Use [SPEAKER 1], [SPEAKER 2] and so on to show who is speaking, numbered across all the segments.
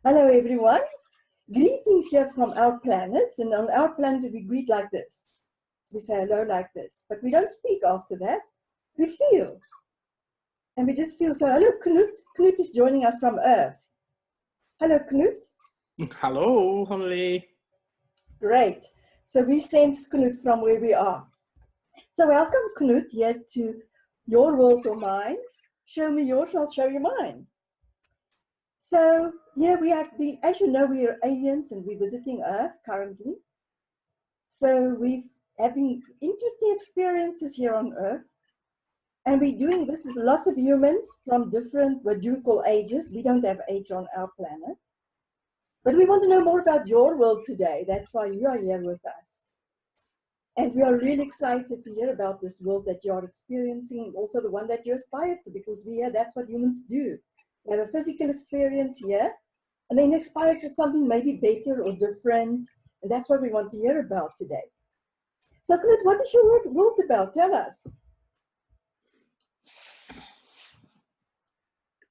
[SPEAKER 1] Hello everyone, greetings here from our planet, and on our planet we greet like this. We say hello like this, but we don't speak after that, we feel. And we just feel, so hello Knut. Knut is joining us from Earth. Hello Knut.
[SPEAKER 2] Hello, Hannelie.
[SPEAKER 1] Great, so we sense Knut from where we are. So welcome Knut here to your world or mine. Show me yours, I'll show you mine. So here we have been, as you know, we are aliens and we're visiting Earth currently. So we're having interesting experiences here on Earth. And we're doing this with lots of humans from different, what you call ages. We don't have age on our planet. But we want to know more about your world today. That's why you are here with us. And we are really excited to hear about this world that you are experiencing, and also the one that you aspire to, because that's what humans do. We have a physical experience here, and then aspire to something maybe better or different, and that's what we want to hear about today. So, Knut, what is your world about? Tell us.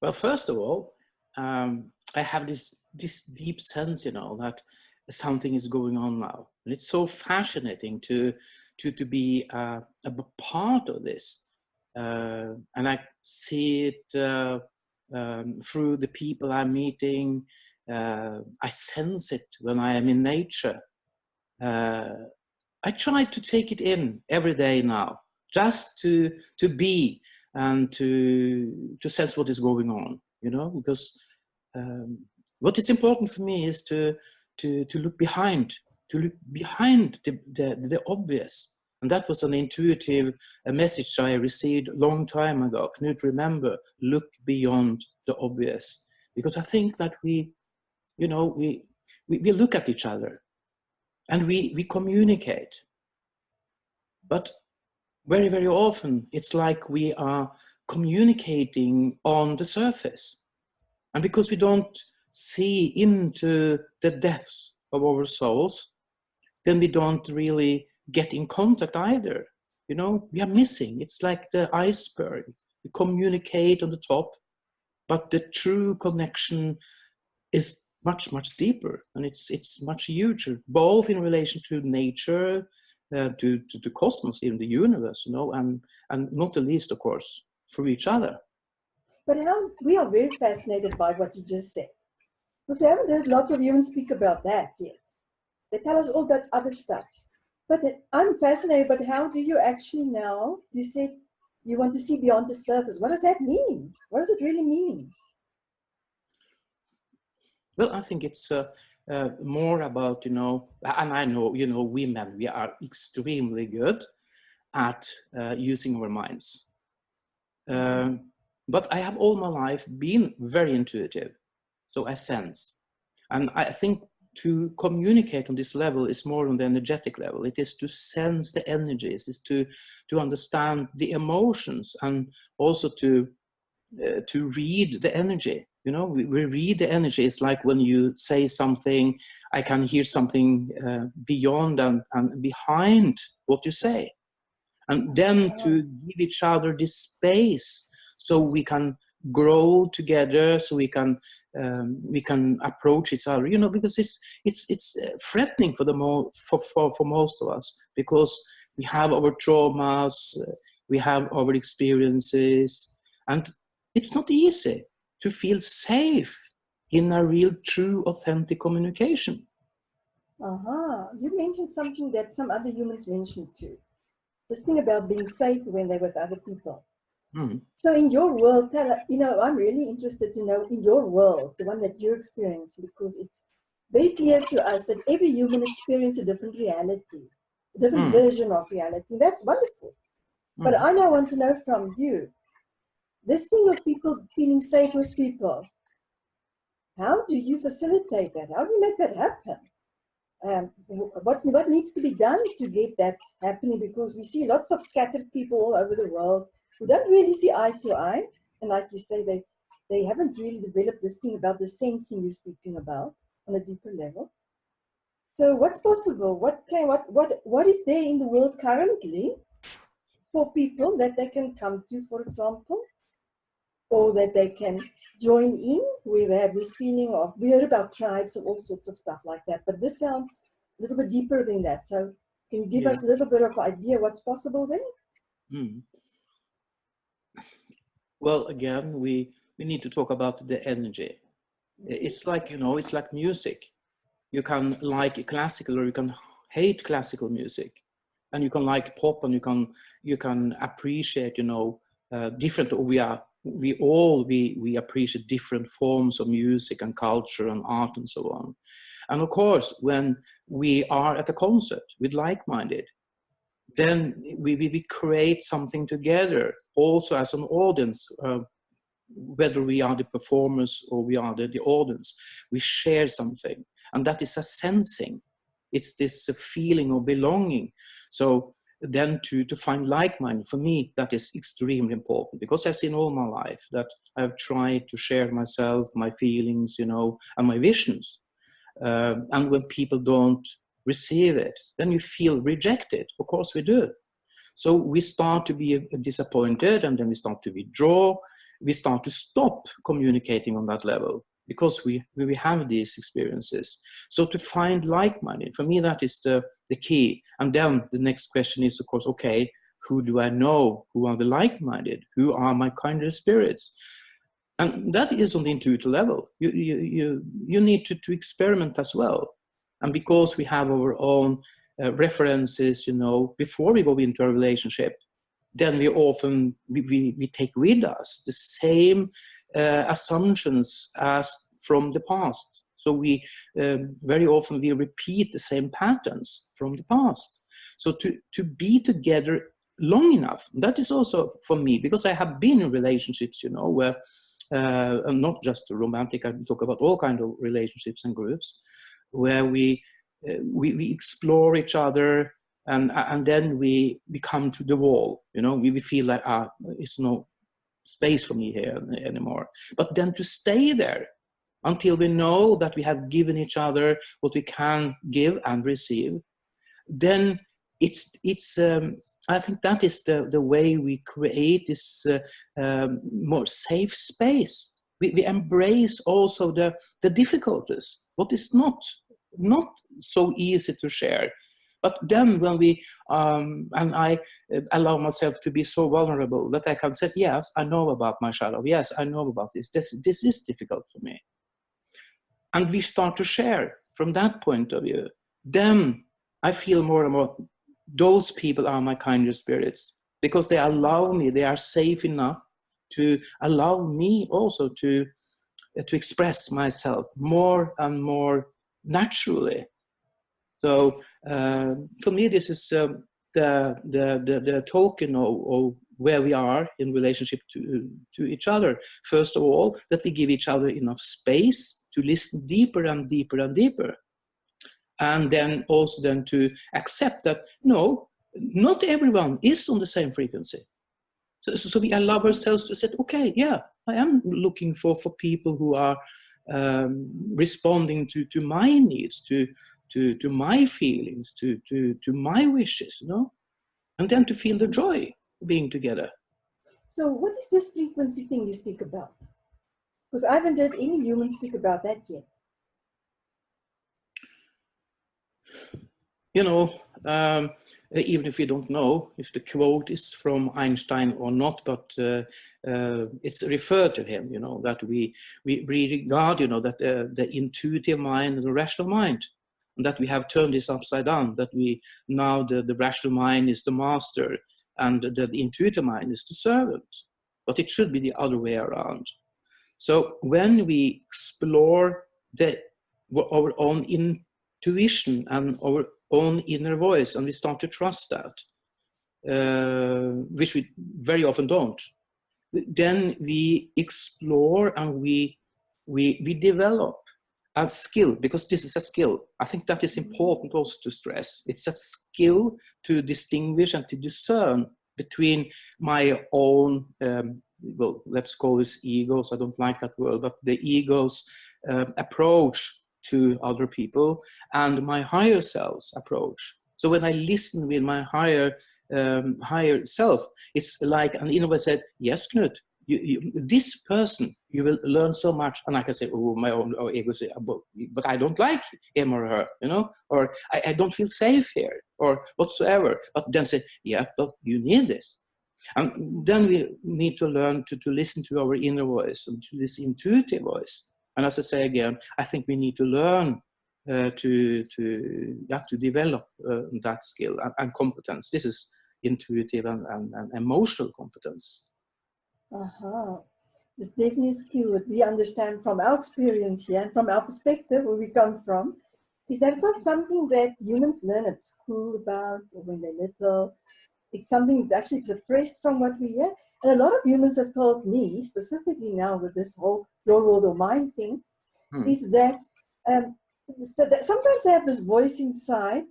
[SPEAKER 2] Well, first of all, I have this deep sense, that something is going on now, and it's so fascinating to be a part of this, and I see it. Through the people I'm meeting, I sense it when I am in nature. I try to take it in every day now, just to be and to sense what is going on, because what is important for me is to look behind, the obvious. And that was an intuitive message I received a long time ago. Knut, remember, look beyond the obvious. Because I think that we look at each other and we communicate. But very, very often, it's like we are communicating on the surface. And because we don't see into the depths of our souls, then we don't really get in contact either. We are missing. It's like the iceberg. We communicate on the top, but the true connection is much, much deeper, and it's much huger, both in relation to nature, to the cosmos, even the universe, and not the least, of course, for each other.
[SPEAKER 1] But we are very fascinated by what you just said, because we haven't heard lots of humans speak about that yet. They tell us all that other stuff. But I'm fascinated, but how do you actually now, you said you want to see beyond the surface. What does that mean? What does it really mean?
[SPEAKER 2] Well, I think it's more about, and I know, we men, we are extremely good at using our minds. But I have all my life been very intuitive, so I sense. And I think to communicate on this level is more on the energetic level. It is to sense the energies, is to understand the emotions, and also to read the energy. We read the energy. It's like when you say something, I can hear something beyond and behind what you say. And then to give each other this space so we can grow together, so we can approach each other, because it's threatening for most of us, because we have our traumas, we have our experiences, and it's not easy to feel safe in a real, true, authentic communication.
[SPEAKER 1] You mentioned something that some other humans mentioned too. This thing about being safe when they're with other people. So in your world, I'm really interested to know, in your world, the one that you're experiencing, because it's very clear to us that every human experiences a different reality, a different version of reality. That's wonderful. But I now want to know from you, this thing of people feeling safe with people, how do you facilitate that? How do you make that happen? What needs to be done to get that happening? Because we see lots of scattered people all over the world who don't really see eye to eye, and like you say, they haven't really developed this thing about the sensing you're speaking about on a deeper level. So what's possible? What is there in the world currently for people that they can come to, for example, or that they can join in, where they have this feeling of, we heard about tribes and all sorts of stuff like that, but this sounds a little bit deeper than that. So can you give us a little bit of idea what's possible there?
[SPEAKER 2] Mm. Well, again, we need to talk about the energy. It's like, you know, it's like music. You can like classical or you can hate classical music, and you can like pop, and you can appreciate, you know, different. We appreciate different forms of music and culture and art and so on. And of course, when we are at a concert with like-minded, then we create something together, also as an audience. Whether we are the performers or we are the audience, we share something, and that is a sensing. It's this feeling of belonging. So then to find like-minded, for me, that is extremely important, because I've seen all my life that I've tried to share myself, my feelings, you know, and my visions. And when people don't receive it, then you feel rejected. Of course we do. So we start to be disappointed, and then we start to withdraw. We start to stop communicating on that level, because we have these experiences. So to find like-minded, for me, that is the key. And then the next question is, of course, okay, who do I know? Who are the like-minded? Who are my kindred spirits? And that is on the intuitive level. You need to experiment as well. And because we have our own references, you know, before we go into a relationship, then we often we take with us the same assumptions as from the past. So we very often we repeat the same patterns from the past. So to be together long enough, that is also for me, because I have been in relationships, you know, where not just romantic, I talk about all kinds of relationships and groups, where we explore each other, and then we come to the wall, you know, we feel like, it's no space for me here anymore. But then to stay there until we know that we have given each other what we can give and receive, then it's I think that is the way we create this more safe space. We embrace also the difficulties, what is not so easy to share. But then when we, and I allow myself to be so vulnerable that I can say, yes, I know about my shadow. Yes, I know about this. This is difficult for me. And we start to share from that point of view. Then I feel more and more, those people are my kindred spirits, because they allow me, they are safe enough to allow me also to express myself more and more naturally. So for me, this is the token of where we are in relationship to each other. First of all, that we give each other enough space to listen deeper and deeper and deeper. And then also then to accept that, no, not everyone is on the same frequency. So we allow ourselves to say, okay, yeah, I am looking for people who are responding to my needs, to my feelings, to my wishes, you know, and then to feel the joy of being together.
[SPEAKER 1] So what is this frequency thing you speak about? Because I haven't heard any human speak about that yet.
[SPEAKER 2] You know, even if you don't know if the quote is from Einstein or not, but it's referred to him, you know, that we regard, you know, that the intuitive mind and the rational mind, and that we have turned this upside down, that we now the rational mind is the master and the intuitive mind is the servant. But it should be the other way around. So when we explore our own intuition and our own inner voice, and we start to trust that, which we very often don't, then we explore and we develop a skill, because this is a skill. I think that is important also to stress. It's a skill to distinguish and to discern between my own, well, let's call this egos. I don't like that word, but the ego's approach to other people and my higher self's approach. So when I listen with my higher self, it's like, and in a way said, yes, Knut, this person, you will learn so much. And I can say, oh, my own ego say, but I don't like him or her, you know, or I don't feel safe here, or whatsoever. But then say, yeah, but you need this. And then we need to learn to listen to our inner voice and to this intuitive voice. And as I say again, I think we need to learn to develop that skill and competence. This is intuitive and emotional competence.
[SPEAKER 1] It's definitely a skill that we understand from our experience here and from our perspective where we come from, is that it's not something that humans learn at school about or when they're little. It's something that's actually suppressed from what we hear. And a lot of humans have told me, specifically now with this whole your world or mine thing, is that, so that sometimes they have this voice inside,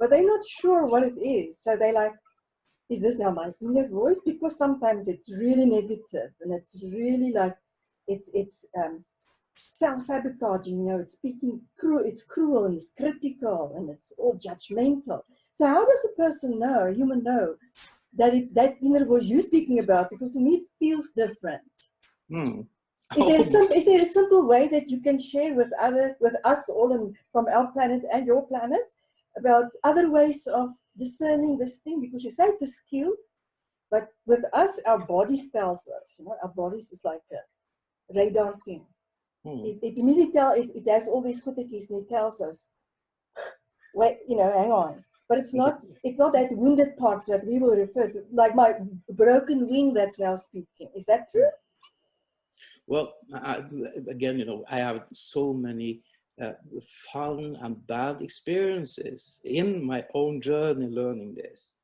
[SPEAKER 1] but they're not sure what it is. So they're like, is this now my inner voice? Because sometimes it's really negative and it's really like, it's self-sabotaging, you know, it's speaking cruel, it's cruel and it's critical and it's all judgmental. So how does a person know, a human know, that it's that inner voice you're speaking about? Because to me it feels different. Is there a simple way that you can share with us all from our planet and your planet about other ways of discerning this thing? Because you say it's a skill, but with us, our bodies tells us, you know, our bodies is like a radar thing. It immediately it has all these goodness and it tells us, wait, you know, hang on. But it's not that wounded parts that we will refer to, like my broken wing that's now speaking. Is that true?
[SPEAKER 2] Well, again, you know, I have so many fun and bad experiences in my own journey learning this.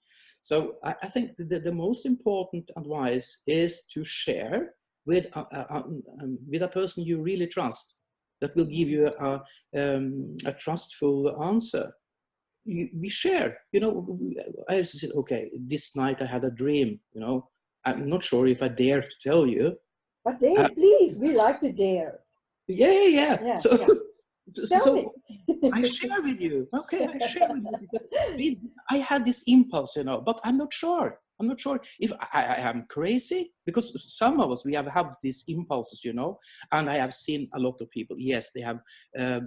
[SPEAKER 2] So I think the most important advice is to share with a person you really trust, that will give you a trustful answer. We share, you know. I said, okay, this night I had a dream, you know. I'm not sure if I dare to tell you.
[SPEAKER 1] But dare, please, we like to dare.
[SPEAKER 2] Yeah. So I share with you. Okay, I share with you. I had this impulse, you know, but I'm not sure. I'm not sure if I am crazy, because some of us, we have had these impulses, you know, and I have seen a lot of people, yes, they have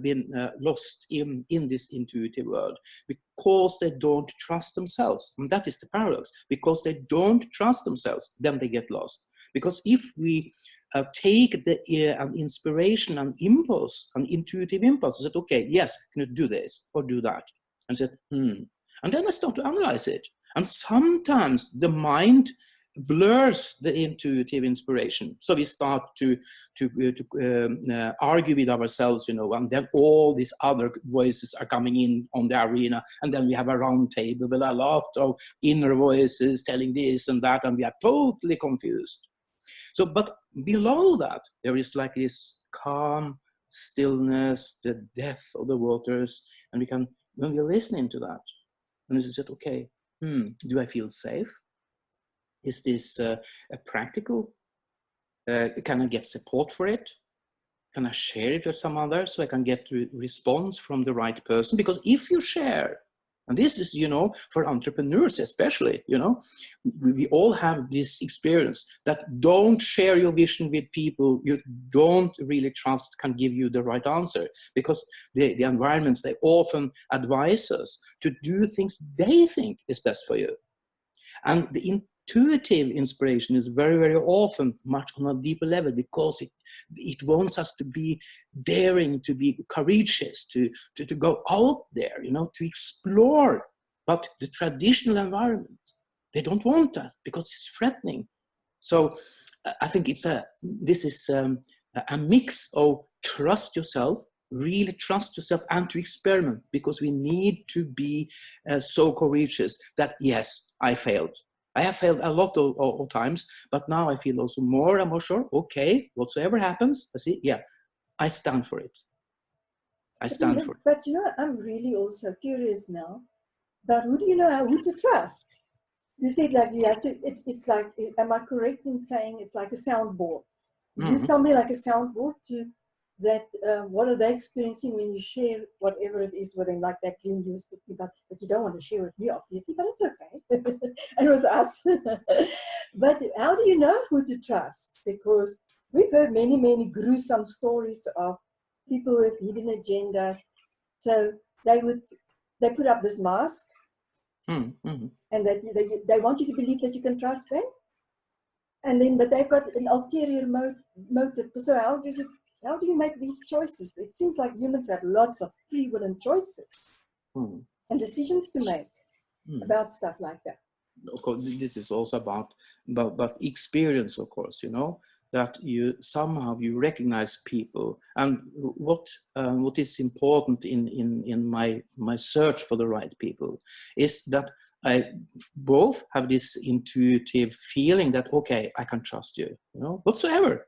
[SPEAKER 2] been lost in this intuitive world because they don't trust themselves. And that is the paradox. Because they don't trust themselves, then they get lost. Because if we take the an inspiration and impulse, an intuitive impulse, that okay, yes, can you do this or do that? And said, and then I start to analyze it. And sometimes the mind blurs the intuitive inspiration. So we start to argue with ourselves, you know, and then all these other voices are coming in on the arena. And then we have a round table with a lot of inner voices telling this and that, and we are totally confused. So, but below that, there is like this calm stillness, the depth of the waters, and we can, when we're listening to that, and we said, okay, do I feel safe? Is this practical? Can I get support for it? Can I share it with some others so I can get a response from the right person? Because if you share, and this is, you know, for entrepreneurs especially, you know, we all have this experience that don't share your vision with people you don't really trust can give you the right answer, because the environments, they often advise us to do things they think is best for you. And the intuitive inspiration is very, very often much on a deeper level, because it wants us to be daring, to be courageous, to go out there, you know, to explore. But the traditional environment, they don't want that because it's threatening. So I think this is a mix of trust yourself, really trust yourself, and to experiment, because we need to be so courageous that, yes, I failed. I have failed a lot of times, but now I feel also more and more sure, okay, whatsoever happens, I see, yeah, I stand for it. I stand for it.
[SPEAKER 1] But you know, I'm really also curious now about who do you know who to trust? You said like you have to, it's like, am I correct in saying it's like a soundboard? Use somebody like a soundboard to that what are they experiencing when you share whatever it is with them, like that dream you were speaking about, that you don't want to share with me, obviously, but it's okay, and with us. But how do you know who to trust? Because we've heard many, many gruesome stories of people with hidden agendas. So they put up this mask,
[SPEAKER 2] Mm-hmm.
[SPEAKER 1] and that they want you to believe that you can trust them. And then, but they've got an ulterior motive. So how do you make these choices? It seems like humans have lots of free will and choices and decisions to make about stuff like that.
[SPEAKER 2] Of course, this is also about experience, of course, you know, that you somehow you recognize people. And what is important in my search for the right people is that I both have this intuitive feeling that, okay, I can trust you, you know, whatsoever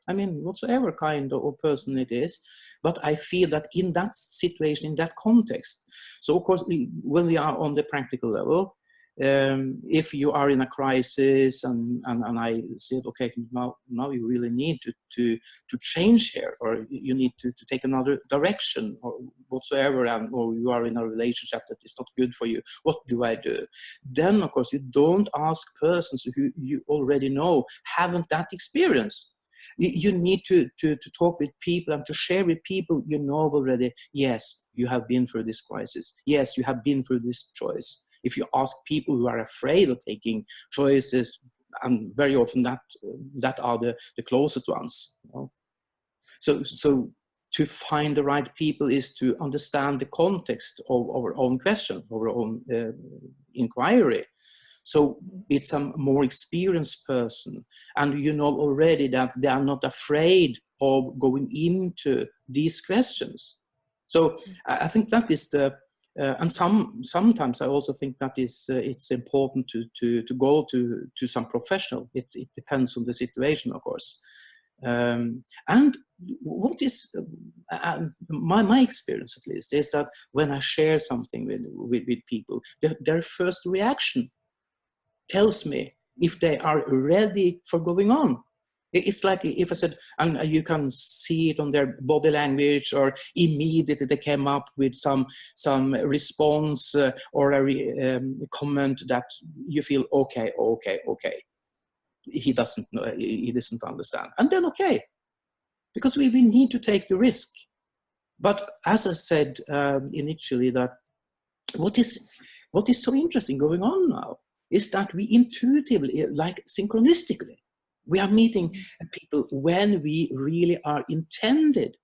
[SPEAKER 2] kind of person it is. But I feel that in that situation, in that context, so of course, when we are on the practical level, if you are in a crisis and I said, okay, now you really need to change here, or you need to take another direction or whatsoever, or you are in a relationship that is not good for you, what do I do? Then, of course, you don't ask persons who you already know haven't that experience. You need to talk with people and to share with people you know already, yes, you have been through this crisis. Yes, you have been through this choice. If you ask people who are afraid of taking choices, and very often that are the closest ones. You know? So to find the right people is to understand the context of our own question, our own inquiry. So it's a more experienced person, and you know already that they are not afraid of going into these questions. So I think that is the and sometimes I also think that is it's important to go to some professional. It depends on the situation, of course. And what is my experience, at least, is that when I share something with people, their first reaction tells me if they are ready for going on. It's like if I said, and you can see it on their body language, or immediately they came up with some response or a comment that you feel, okay. He doesn't know, he doesn't understand. And then okay, because we need to take the risk. But as I said initially, that what is so interesting going on now is that we intuitively, like synchronistically, we are meeting people when we really are intended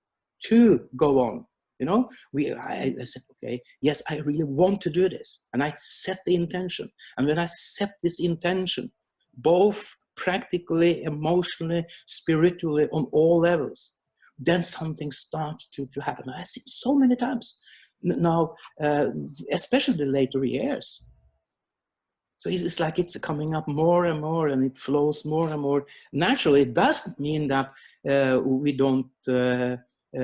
[SPEAKER 2] to go on. You know, I said, okay, yes, I really want to do this. And I set the intention. And when I set this intention, both practically, emotionally, spiritually, on all levels, then something starts to happen. I see so many times now, especially the later years. So it's like it's coming up more and more, and it flows more and more naturally. It doesn't mean that we don't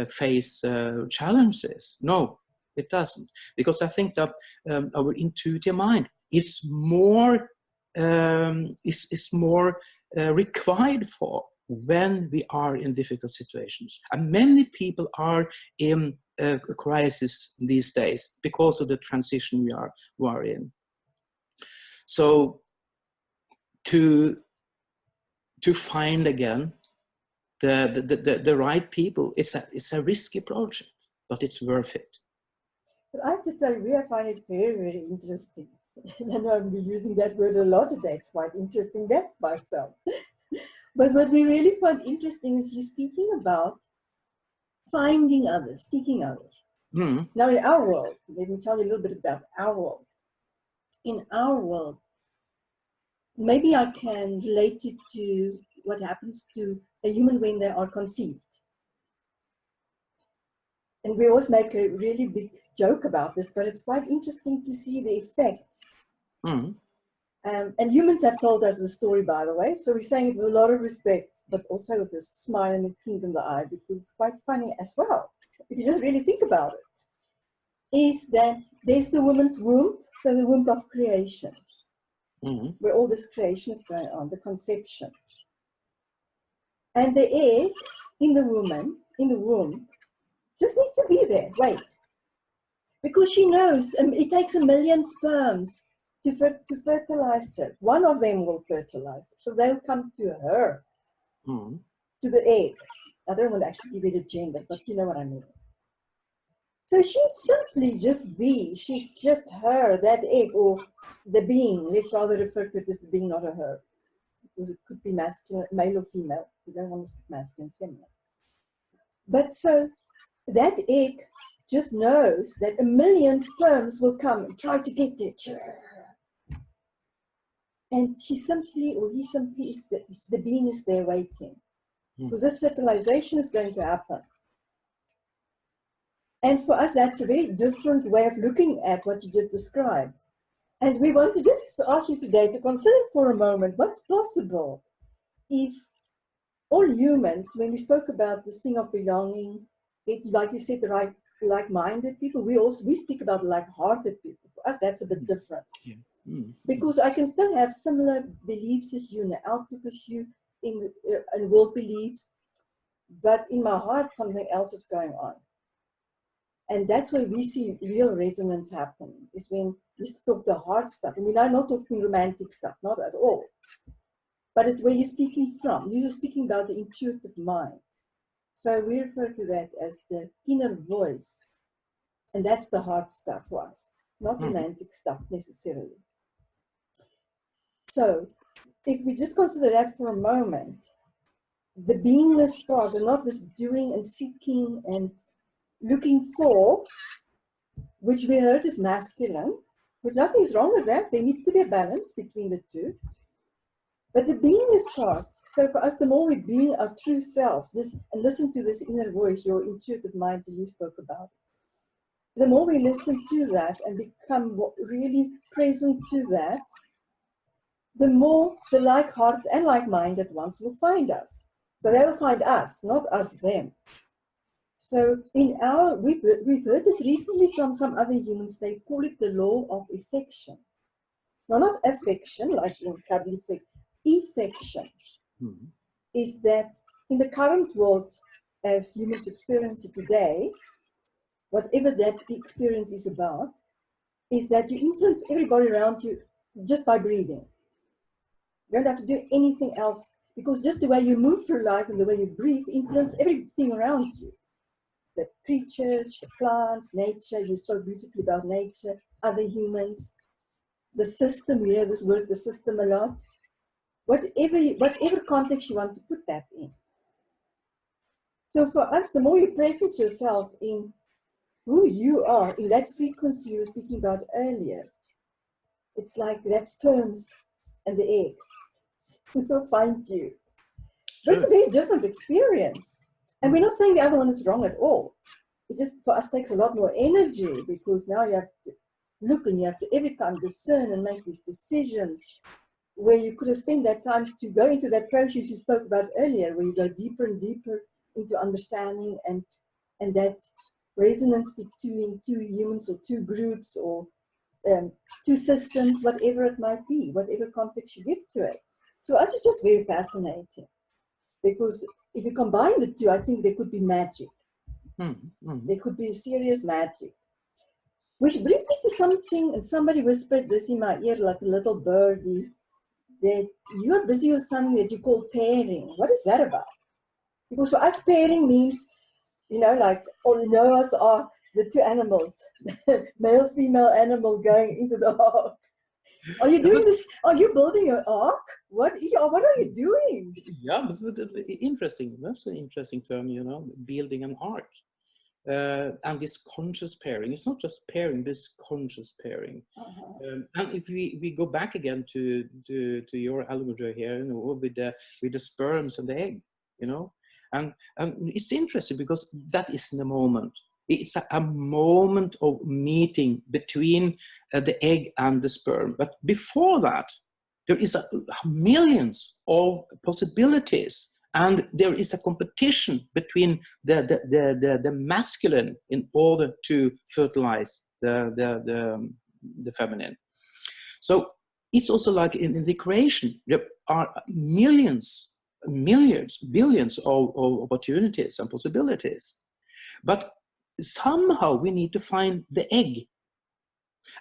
[SPEAKER 2] face challenges. No, it doesn't. Because I think that our intuitive mind is more required for when we are in difficult situations. And many people are in a crisis these days because of the transition we are in. So to find again the right people, it's a risky project, but it's worth it.
[SPEAKER 1] But I have to tell you, I find it very, very interesting. And I know I've been using that word a lot today. It's quite interesting that by itself. But what we really find interesting is you speaking about finding others, seeking others.
[SPEAKER 2] Mm.
[SPEAKER 1] Now in our world, let me tell you a little bit about our world. In our world, maybe I can relate it to what happens to a human when they are conceived. And we always make a really big joke about this, but it's quite interesting to see the effect.
[SPEAKER 2] Mm.
[SPEAKER 1] And humans have told us the story, by the way, so we're saying it with a lot of respect, but also with a smile and a pink in the eye, because it's quite funny as well, if you just really think about it, is that there's the woman's womb, so the womb of creation, where all this creation is going on, the conception. And the egg in the womb Just need to be there, wait. Because she knows it takes 1 million sperms to fertilize it. One of them will fertilize it. So they'll come to her, to the egg. I don't want to actually give it a gender, but you know what I mean. So she's simply just be. She's just her, that egg, or the being. Let's rather refer to it as the being, not a her. Because it could be masculine, male or female. We don't want to speak masculine, feminine. But so that egg just knows that 1 million sperms will come and try to get it. And she simply, or he simply, the being is there waiting. Because this fertilization is going to happen. And for us, that's a very different way of looking at what you just described. And we want to just ask you today to consider for a moment what's possible if all humans, when we spoke about this thing of belonging, it's like you said, the right, like-minded people, we speak about like-hearted people. For us, that's a bit different.
[SPEAKER 2] Yeah.
[SPEAKER 1] Because I can still have similar beliefs as you, and the outlook as you, in world beliefs, but in my heart, something else is going on. And that's where we see real resonance happen, is when you talk the hard stuff. I mean, I'm not talking romantic stuff, not at all. But it's where you're speaking from. You're speaking about the intuitive mind. So we refer to that as the inner voice. And that's the hard stuff for us, not romantic stuff necessarily. So if we just consider that for a moment, the beingness part, and not this doing and seeking and looking for, which we heard is masculine, but nothing is wrong with that. There needs to be a balance between the two. But the beingness part, so for us, the more we being our true selves, and listen to this inner voice, your intuitive mind that you spoke about, the more we listen to that and become really present to that, the more the like-hearted and like-minded ones will find us. So they will find us, not us them. So we've heard this recently from some other humans. They call it the law of affection. No, not affection, like in cuddly affection. Affection is that in the current world, as humans experience it today, whatever that experience is about, is that you influence everybody around you just by breathing. You don't have to do anything else, because just the way you move through life and the way you breathe influence everything around you. The creatures, the plants, nature, you spoke beautifully about nature, other humans, the system, we hear this word, the system a lot. Whatever context you want to put that in. So for us, the more you presence yourself in who you are, in that frequency you were speaking about earlier, it's like that sperms and the egg. It will find you. But it's a very different experience. And we're not saying the other one is wrong at all. It just, for us, takes a lot more energy, because now you have to look and you have to every time discern and make these decisions, where you could have spent that time to go into that process you spoke about earlier, where you go deeper and deeper into understanding and that resonance between two humans or two groups or two systems, whatever it might be, whatever context you give to it. So us, it's just very fascinating, because if you combine the two, I think there could be magic. There could be serious magic. Which brings me to something, and somebody whispered this in my ear like a little birdie, that you're busy with something that you call pairing. What is that about? Because for us, pairing means, you know, like all Noah's Ark, the two animals, male, female animal going into the ark. Are you doing this? Are you building an ark? What are you doing?
[SPEAKER 2] Yeah, but interesting. That's an interesting term, you know, building an ark. And this conscious pairing, it's not just pairing, this conscious pairing. And if we go back again to your allegory here, you know, with the sperms and the egg, you know, and it's interesting because that is in the moment. It's a moment of meeting between the egg and the sperm. But before that, there is millions of possibilities. And there is a competition between the masculine in order to fertilize the feminine. So it's also like in the creation, there are billions of opportunities and possibilities. But somehow we need to find the egg.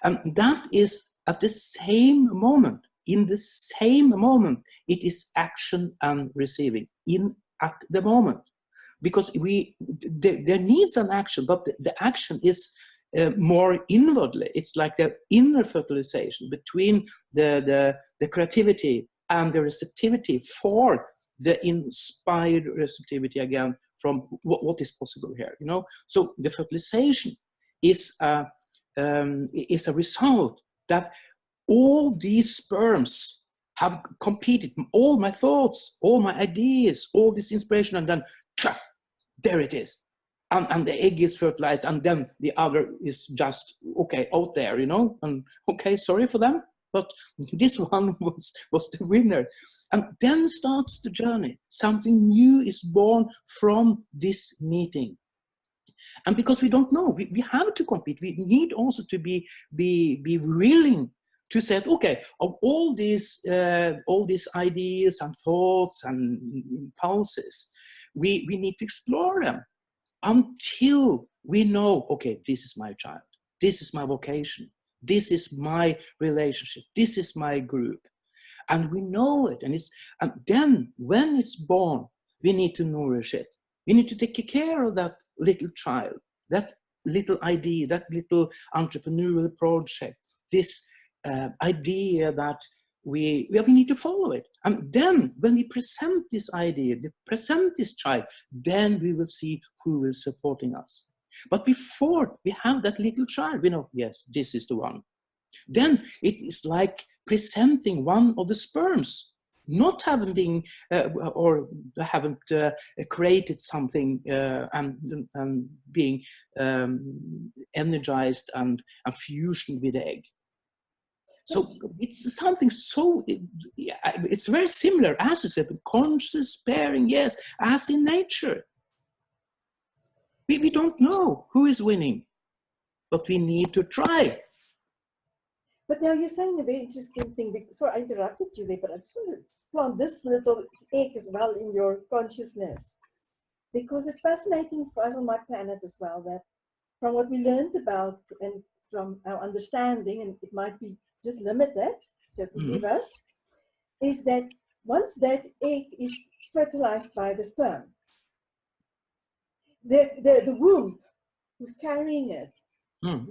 [SPEAKER 2] And that is at the same moment, in the same moment, it is action and receiving at the moment. Because there needs an action, but the action is more inwardly. It's like the inner fertilization between the creativity and the receptivity for the inspired receptivity again from what is possible here. You know, so the fertilization is a result that all these sperms have competed, all my thoughts, all my ideas, all this inspiration, and then there it is. And the egg is fertilized, and then the other is just, okay, out there, you know, and okay, sorry for them, but this one was the winner. And then starts the journey. Something new is born from this meeting. And because we don't know, we have to compete. We need also to be willing to say, okay, of all these ideas and thoughts and impulses, we need to explore them until we know, okay, this is my child, this is my vocation, this is my relationship, this is my group. And we know it. And then when it's born, we need to nourish it. We need to take care of that little child, that little idea, that little entrepreneurial project, this idea that we need to follow it. And then when we present this idea, we present this child, then we will see who is supporting us. But before we have that little child, we know, yes, this is the one. Then it is like presenting one of the sperms, not having been or haven't created something and being energized and fusioned with the egg. So it's something so, it's very similar, as you said, conscious pairing, yes, as in nature. We don't know who is winning, but we need to try.
[SPEAKER 1] But now you're saying a very interesting thing. Sorry, I interrupted you there, but I just want to plant this little egg as well in your consciousness. Because it's fascinating for us on my planet as well, that from what we learned about and from our understanding, and it might be just limited, so forgive us, is that once that egg is fertilized by the sperm, the womb who's carrying it,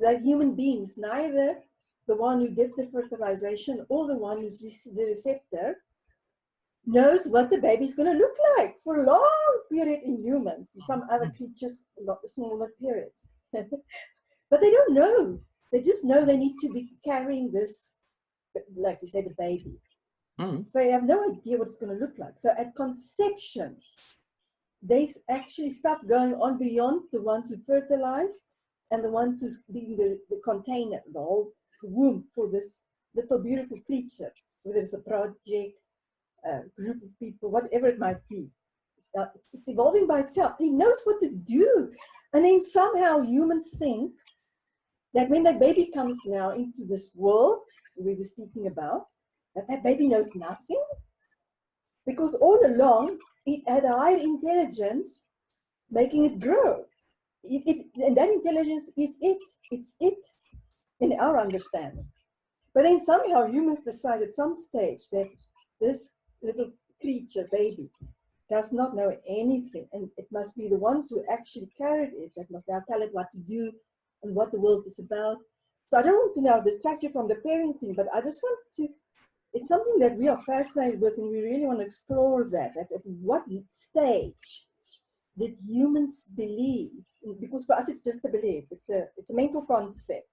[SPEAKER 1] like human beings, neither the one who did the fertilization or the one who's the receptor, knows what the baby's going to look like for a long period in humans and some other creatures, smaller periods. But they don't know. They just know they need to be carrying this, like you said, the baby. So they have no idea what it's going to look like. So at conception, there's actually stuff going on beyond the ones who fertilized and the ones who's being the container, the whole womb for this little beautiful creature, whether it's a project, a group of people, whatever it might be. It's evolving by itself. It knows what to do. And then somehow humans think that when that baby comes now into this world we were speaking about, that baby knows nothing. Because all along, it had a higher intelligence making it grow. And that intelligence is it. It's it in our understanding. But then somehow humans decide at some stage that this little creature, baby, does not know anything. And it must be the ones who actually carried it that must now tell it what to do and what the world is about. So I don't want to now distract you from the parenting, but I just want to, it's something that we are fascinated with and we really want to explore that at what stage did humans believe, because for us it's just a belief, it's a mental concept,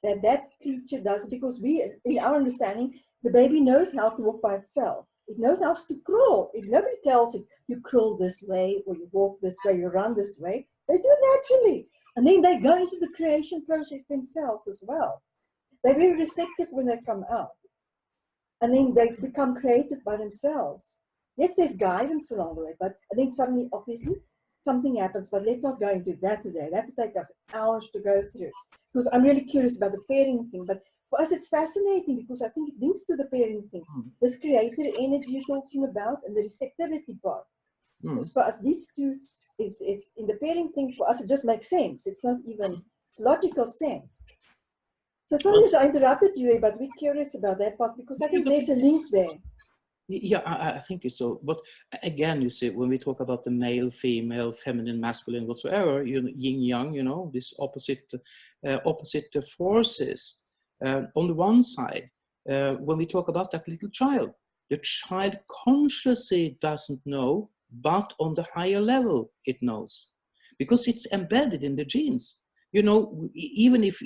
[SPEAKER 1] that creature does, because we, in our understanding, the baby knows how to walk by itself. It knows how to crawl. If nobody tells it, you crawl this way, or you walk this way, you run this way, they do it naturally. And then they go into the creation process themselves as well. They're very receptive when they come out. And then they become creative by themselves. Yes, there's guidance along the way, but and then suddenly, obviously, something happens, but let's not go into that today. That would take us hours to go through. Because I'm really curious about the pairing thing, but for us it's fascinating because I think it links to the pairing thing. This creative energy you're talking about and the receptivity part. Because for us, these two it's in the pairing thing for us, it just makes sense. It's not even logical sense. So sorry that I interrupted you there, but we're curious about that part because I think there's a link there.
[SPEAKER 2] Yeah, I think it's so. But again, you see, when we talk about the male, female, feminine, masculine, whatsoever, you know, yin yang, you know, these opposite forces. On the one side, when we talk about that little child, the child consciously doesn't know, but on the higher level, it knows, because it's embedded in the genes. You know, even if,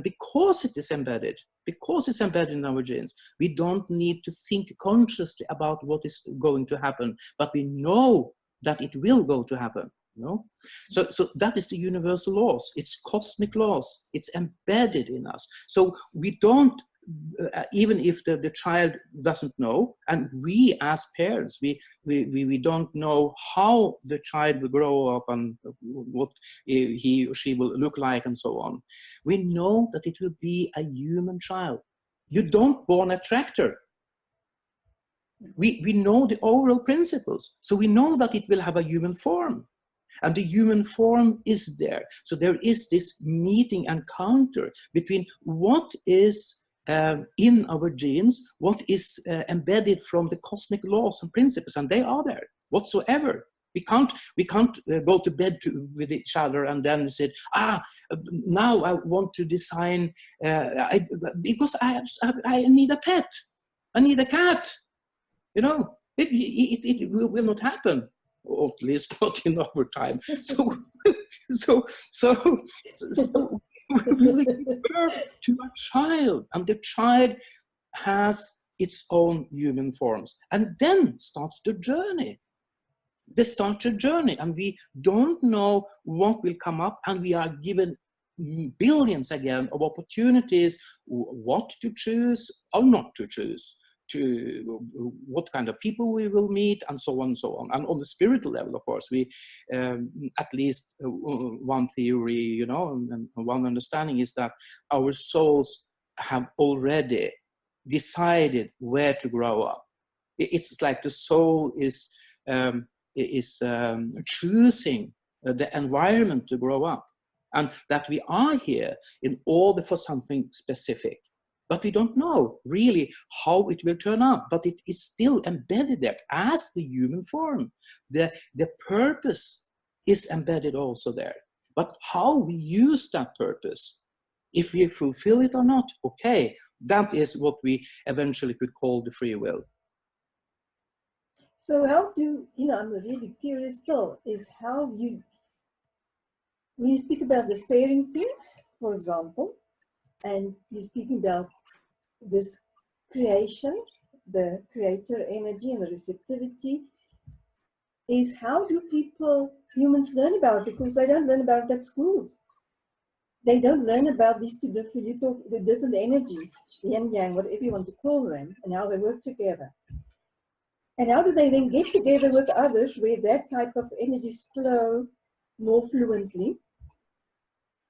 [SPEAKER 2] because it is embedded, in our genes, we don't need to think consciously about what is going to happen, but we know that it will go to happen. You know? So that is the universal laws. It's cosmic laws. It's embedded in us. So we don't, even if the child doesn't know, and we as parents, we don't know how the child will grow up and what he or she will look like and so on. We know that it will be a human child. You don't born a tractor. We know the overall principles. So we know that it will have a human form. And the human form is there. So there is this meeting and encounter between what is in our genes, what is embedded from the cosmic laws and principles, and they are there whatsoever. We can't go to bed with each other and then say, now I want to design, because I need a pet, I need a cat. You know, it will not happen, or at least not in our time. So we give birth to a child, and the child has its own human forms, and then starts the journey. They start a journey, and we don't know what will come up, and we are given billions again of opportunities, what to choose or not to choose, to what kind of people we will meet, and so on and so on. And on the spiritual level, of course, we at least one theory, you know, and one understanding is that our souls have already decided where to grow up. It's like the soul is choosing the environment to grow up, and that we are here in order for something specific. But we don't know really how it will turn out, but it is still embedded there as the human form. The purpose is embedded also there. But how we use that purpose, if we fulfill it or not, okay, that is what we eventually could call the free will.
[SPEAKER 1] So how do, you know, I'm really curious still, is how you, when you speak about the pairing thing, for example, and you're speaking about this creation, the creator energy and the receptivity, is how do humans learn about it? Because they don't learn about it at school. They don't learn about these two different, the different energies, yin yang, whatever you want to call them, and how they work together. And how do they then get together with others where that type of energies flow more fluently?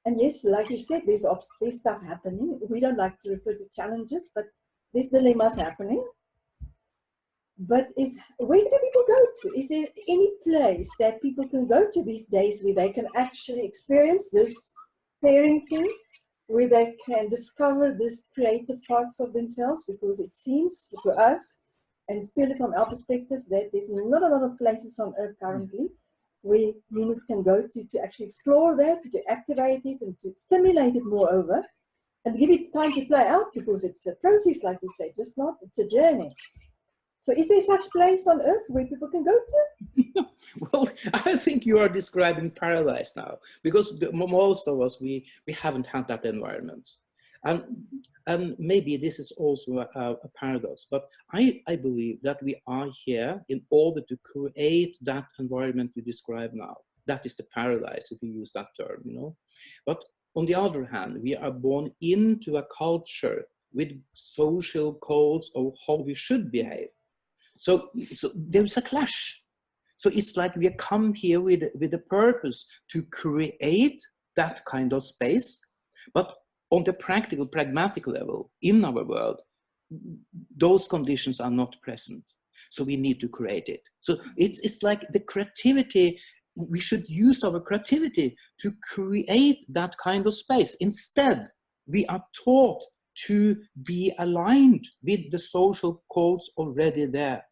[SPEAKER 1] And yes, like you said, there's stuff happening. We don't like to refer to challenges, but there's dilemmas happening. But where do people go to? Is there any place that people can go to these days where they can actually experience this pairing thing, where they can discover these creative parts of themselves? Because it seems to us, and purely from our perspective, that there's not a lot of places on earth currently where humans can go to actually explore that, to activate it, and to stimulate it moreover, and give it time to play out, because it's a process, like you say, it's a journey. So is there such place on earth where people can go to?
[SPEAKER 2] Well, I think you are describing paradise now, because most of us, we haven't had that environment. And maybe this is also a paradox, but I believe that we are here in order to create that environment you describe now. That is the paradise, if you use that term, you know. But on the other hand, we are born into a culture with social codes of how we should behave. So there's a clash. So it's like we come here with a purpose to create that kind of space, but on the practical, pragmatic level in our world, those conditions are not present. So we need to create it. So it's like the creativity we should use our creativity to create that kind of space. Instead, we are taught to be aligned with the social codes already there.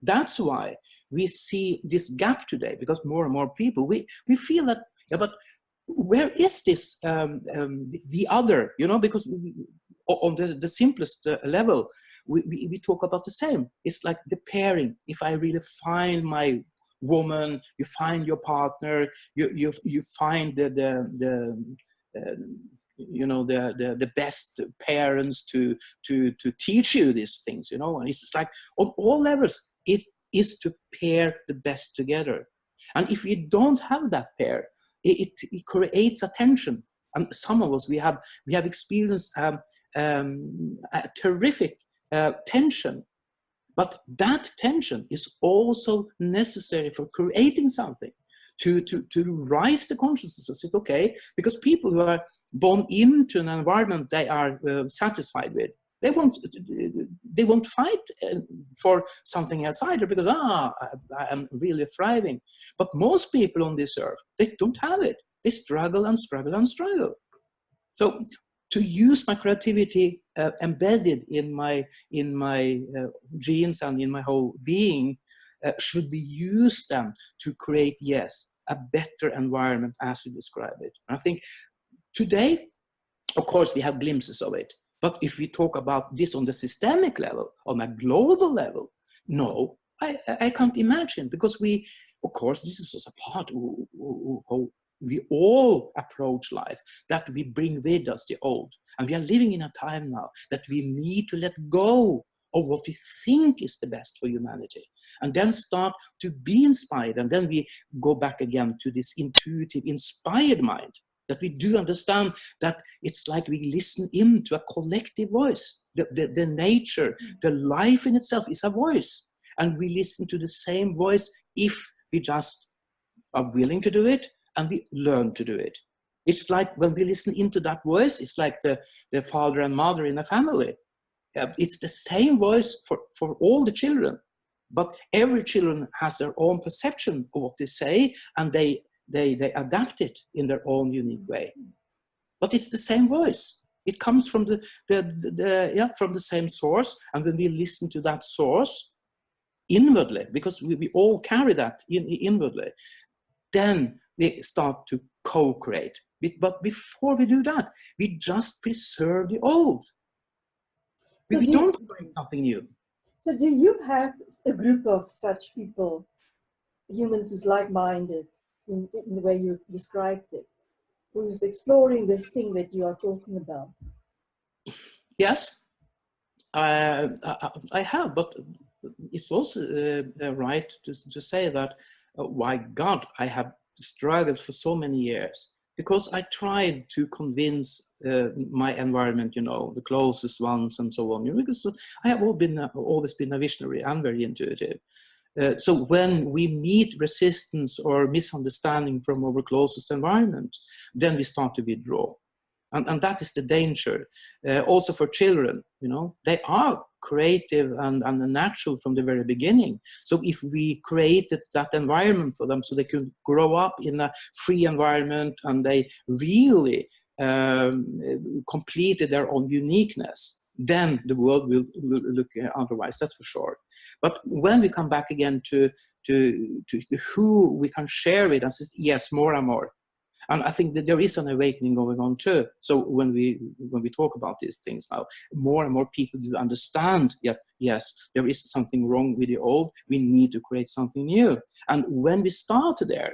[SPEAKER 2] That's why we see this gap today, because more and more people, we feel that, yeah, but where is this, the other, you know, because on the simplest level, we talk about the same. It's like the pairing. If I really find my woman, you find your partner, you find you know, the best parents to teach you these things, you know. And it's just like on all levels, it is to pair the best together. And if you don't have that pair, it creates a tension. And some of us, we have experienced a terrific tension. But that tension is also necessary for creating something, to rise the consciousness. It's okay, because people who are born into an environment they are satisfied with, they won't fight for something else either, because I am really thriving. But most people on this earth, they don't have it. They struggle and struggle and struggle. So to use my creativity embedded in my genes and in my whole being should be used then to create, yes, a better environment as you describe it. And I think today, of course, we have glimpses of it. But if we talk about this on the systemic level, on a global level, no, I can't imagine, because we, of course, this is just a part of we all approach life, that we bring with us the old. And we are living in a time now that we need to let go of what we think is the best for humanity, and then start to be inspired. And then we go back again to this intuitive, inspired mind, that we do understand that it's like we listen in to a collective voice. The nature, the life in itself is a voice. And we listen to the same voice if we just are willing to do it, and we learn to do it. It's like when we listen into that voice, it's like the father and mother in a family. It's the same voice for all the children, but every children has their own perception of what they say, and they adapt it in their own unique way. But it's the same voice. It comes from from the same source, and when we listen to that source inwardly, because we all carry that inwardly, then we start to co-create. But before we do that, we just preserve the old. We don't bring something new.
[SPEAKER 1] So do you have a group of such people, humans who's like-minded in the way you described it, who's exploring this thing that you are talking about?
[SPEAKER 2] Yes, I have, but it's also right to say that, why God, I have struggled for so many years, because I tried to convince my environment, you know, the closest ones and so on, you know, because I have always been a visionary and very intuitive. So when we meet resistance or misunderstanding from our closest environment, then we start to withdraw. And that is the danger. Also for children, you know, they are creative and natural from the very beginning. So if we created that environment for them so they could grow up in a free environment and they really completed their own uniqueness, then the world will look otherwise, that's for sure. But when we come back again to who we can share with us, yes, more and more. And I think that there is an awakening going on too. So when we talk about these things now, more and more people do understand that, yes, there is something wrong with the old. We need to create something new. And when we start there,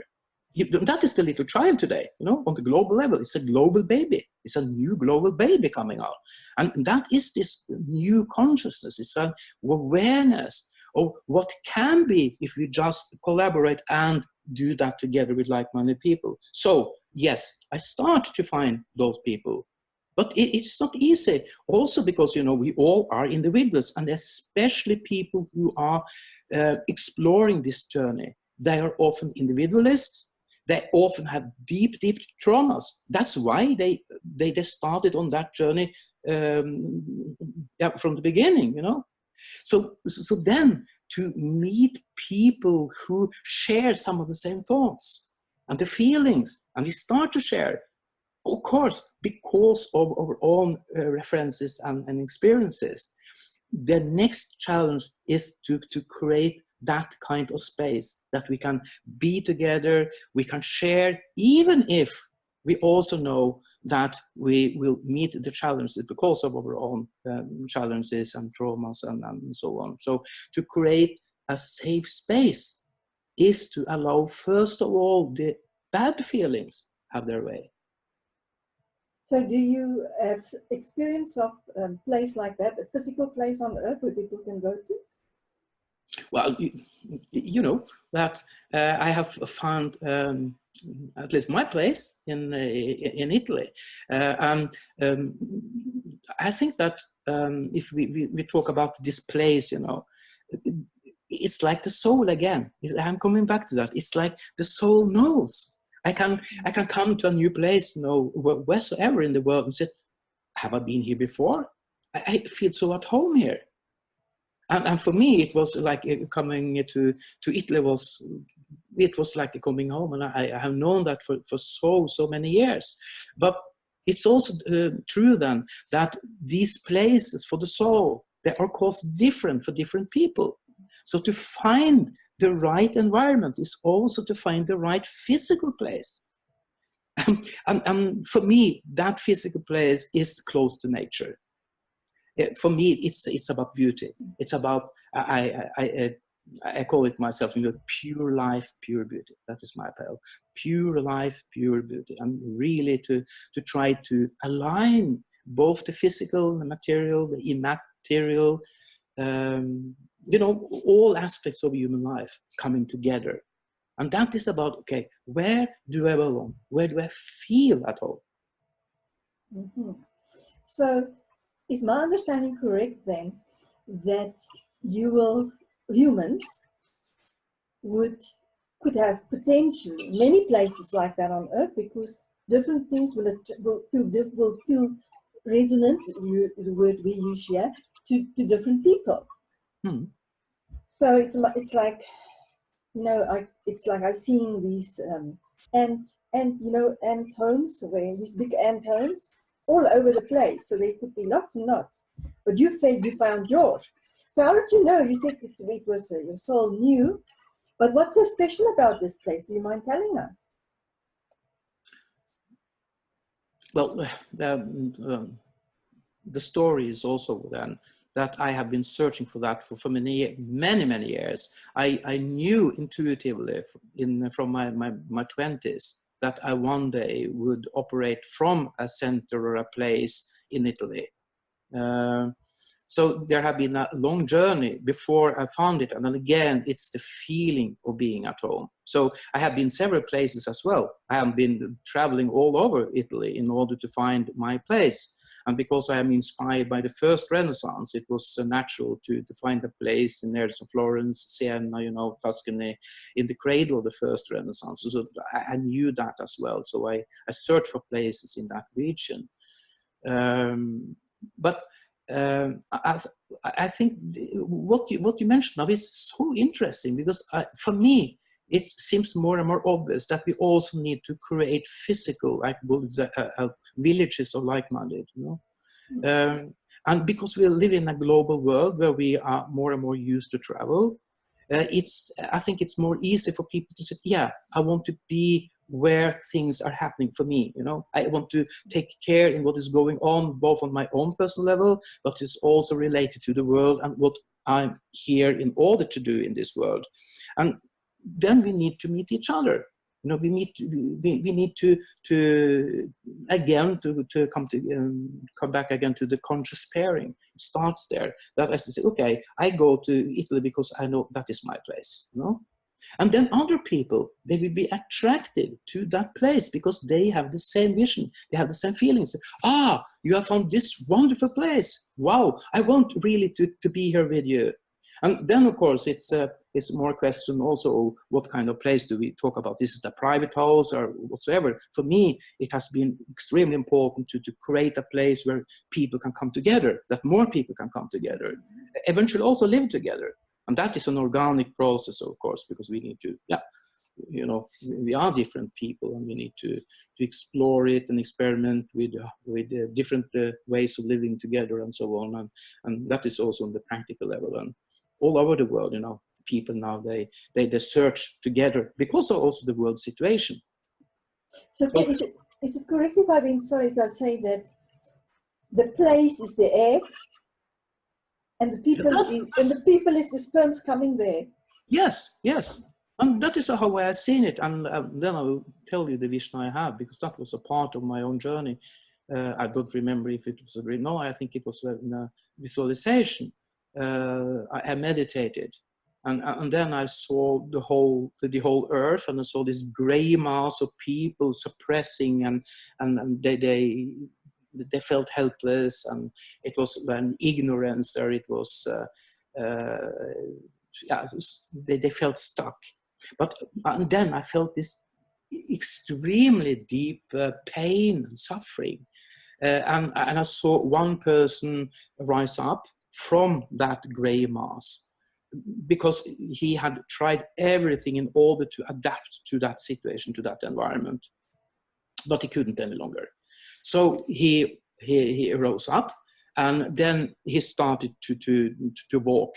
[SPEAKER 2] that is the little child today, you know, on the global level. It's a global baby. It's a new global baby coming out. And that is this new consciousness. It's an awareness of what can be if we just collaborate and do that together with like-minded people. So yes, I start to find those people, but it's not easy. Also because, you know, we all are individuals, and especially people who are exploring this journey. They are often individualists. They often have deep traumas. That's why they started on that journey from the beginning, you know. So then to meet people who share some of the same thoughts, and the feelings, and we start to share, of course, because of our own references and experiences. The next challenge is to create that kind of space that we can be together, we can share, even if we also know that we will meet the challenges because of our own challenges and traumas and so on. So to create a safe space is to allow, first of all, the bad feelings have their way.
[SPEAKER 1] So do you have experience of a place like that, a physical place on earth where people can go to?
[SPEAKER 2] Well, you know that I have found at least my place in Italy, and I think that if we talk about this place, you know, it's like the soul again. I'm coming back to that. It's like the soul knows. I can come to a new place, you know, wheresoever in the world, and say, have I been here before? I feel so at home here. And for me, it was like coming to Italy it was like coming home, and I have known that for so many years. But it's also true then that these places for the soul, they are caused different for different people. So to find the right environment is also to find the right physical place. And for me, that physical place is close to nature. For me, it's about beauty. It's about, I call it myself, you know, pure life, pure beauty. That is my appeal. Pure life, pure beauty. And really to try to align both the physical, the material, the immaterial, you know, all aspects of human life coming together. And that is about, okay, where do I belong? Where do I feel at home?
[SPEAKER 1] Mm-hmm. So is my understanding correct then that humans could have potentially many places like that on earth, because different things will feel resonant, the word we use here, to different people. So it's like, you know, it's like I've seen these ant homes, where these big ant homes all over the place. So there could be lots and lots. But you've said you found yours. So how did you know? You said it was your soul knew. But what's so special about this place? Do you mind telling us?
[SPEAKER 2] Well, the story is also then that I have been searching for that for many years. I knew intuitively from my 20s that I one day would operate from a center or a place in Italy. So there have been a long journey before I found it. And then again, it's the feeling of being at home. So I have been several places as well. I have been traveling all over Italy in order to find my place. And because I am inspired by the first Renaissance, it was natural to find a place in areas of Florence, Siena, you know, Tuscany, in the cradle of the first Renaissance. So I knew that as well. So I searched for places in that region. But I think what you mentioned now is so interesting, because for me it seems more and more obvious that we also need to create physical, like villages of like-minded, you know, and because we live in a global world where we are more and more used to travel, I think it's more easy for people to say, yeah, I want to be where things are happening for me, you know. I want to take care in what is going on, both on my own personal level, but is also related to the world and what I'm here in order to do in this world. And then we need to meet each other. You know, we need to again to come back again to the conscious pairing. It starts there. That I say, okay, I go to Italy because I know that is my place, you know. And then other people, they will be attracted to that place because they have the same vision, they have the same feelings. Ah, you have found this wonderful place. Wow, I want really to be here with you. And then, of course, it's more question also, what kind of place do we talk about? This is a private house or whatsoever. For me, it has been extremely important to create a place where people can come together, that more people can come together, eventually also live together. And that is an organic process, of course, because we need to, you know, we are different people, and we need to explore it and experiment with different ways of living together and so on. And that is also on the practical level. And all over the world, you know, people now, they search together because of also the world situation.
[SPEAKER 1] So is it correct if I've been sorry if I say that the place is the egg and the people is the sperms coming there?
[SPEAKER 2] Yes, yes. And that is how I have seen it. And then I will tell you the vision I have, because that was a part of my own journey. I don't remember if it was a dream. No, I think it was a visualization. I meditated. And then I saw the whole earth, and I saw this gray mass of people suppressing, and they felt helpless, and it was an ignorance there. It was, they felt stuck. And then I felt this extremely deep pain and suffering. And I saw one person rise up from that gray mass, because he had tried everything in order to adapt to that situation, to that environment, but he couldn't any longer. So he rose up, and then he started to walk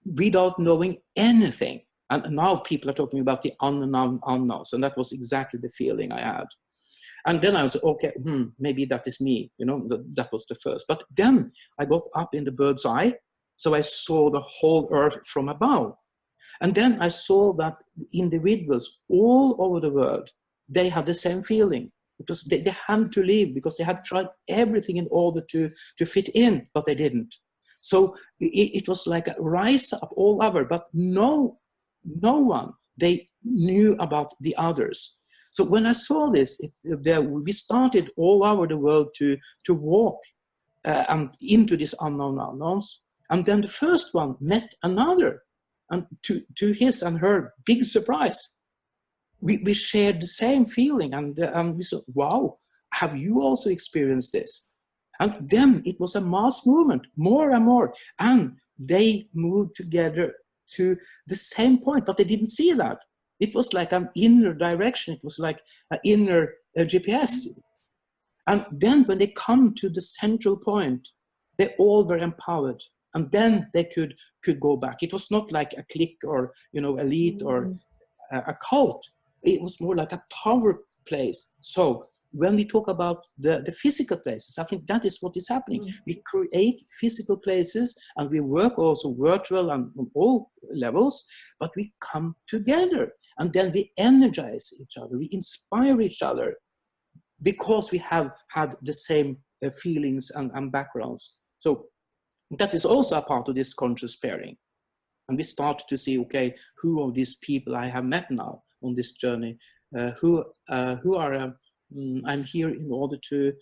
[SPEAKER 2] without knowing anything. And now people are talking about the unknowns, and that was exactly the feeling I had. And then I was, okay, maybe that is me, you know, that was the first. But then I got up in the bird's eye, so I saw the whole earth from above. And then I saw that individuals all over the world, they had the same feeling. Because they had to leave, because they had tried everything in order to fit in, but they didn't. So it was like a rise up all over, but no one, they knew about the others. So when I saw this, we started all over the world to walk into this unknown unknowns. And then the first one met another. And to his and her big surprise, we shared the same feeling. And we said, wow, have you also experienced this? And then it was a mass movement, more and more. And they moved together to the same point, but they didn't see that. It was like an inner direction. It was like an inner GPS. And then when they come to the central point, they all were empowered. And then they could go back. It was not like a clique or, you know, elite or a cult. It was more like a power place. So when we talk about the physical places, I think that is what is happening. We create physical places, and we work also virtual and on all levels, but we come together, and then we energize each other, we inspire each other, because we have had the same feelings and backgrounds. So that is also a part of this conscious pairing. And we start to see, okay, who of these people I have met now on this journey, who are I'm here in order to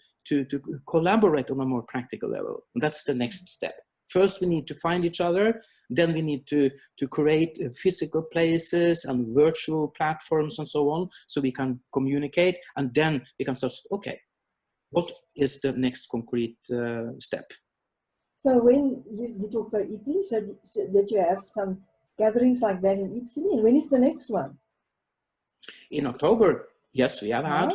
[SPEAKER 2] collaborate on a more practical level. And that's the next step. First, we need to find each other. Then we need to create physical places and virtual platforms and so on, so we can communicate. And then we can start, okay, what is the next concrete step?
[SPEAKER 1] So when you talk about Italy, so that you have some gatherings like that in Italy, and when is the next one?
[SPEAKER 2] In October, yes, we have had.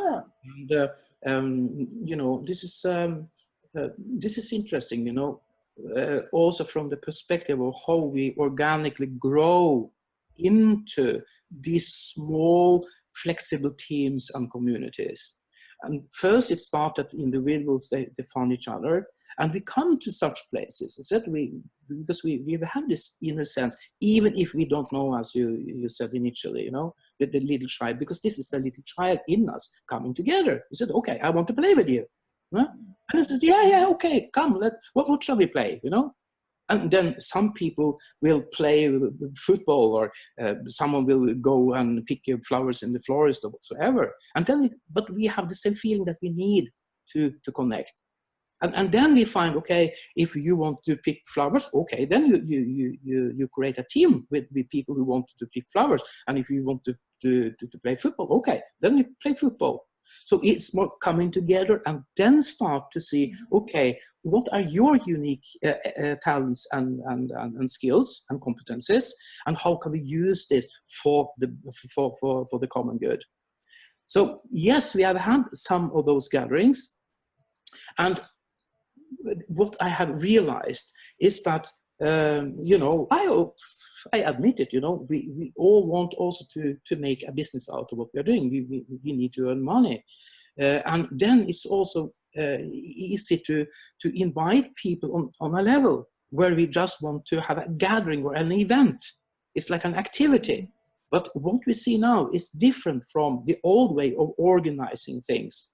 [SPEAKER 2] And, you know, this is interesting, you know, also from the perspective of how we organically grow into these small, flexible teams and communities. And first it started individuals, they found each other, and we come to such places. Because we have this inner sense, even if we don't know, as you said initially, you know, the little child, because this is the little child in us coming together. We said, okay, I want to play with you. Huh? And I said, yeah, okay, come, what shall we play, you know? And then some people will play football, or someone will go and pick flowers in the florist or whatsoever. And then, but we have the same feeling that we need to connect. And then we find, okay, if you want to pick flowers, okay, then you create a team with people who want to pick flowers. And if you want to play football, okay, then you play football. So it's more coming together and then start to see, okay, what are your unique talents and skills and competencies, and how can we use this for the common good? So yes, we have had some of those gatherings, and what I have realized is that I admit it, we all want also to make a business out of what we are doing. We need to earn money. And then it's also easy to invite people on a level where we just want to have a gathering or an event. It's like an activity. But what we see now is different from the old way of organizing things.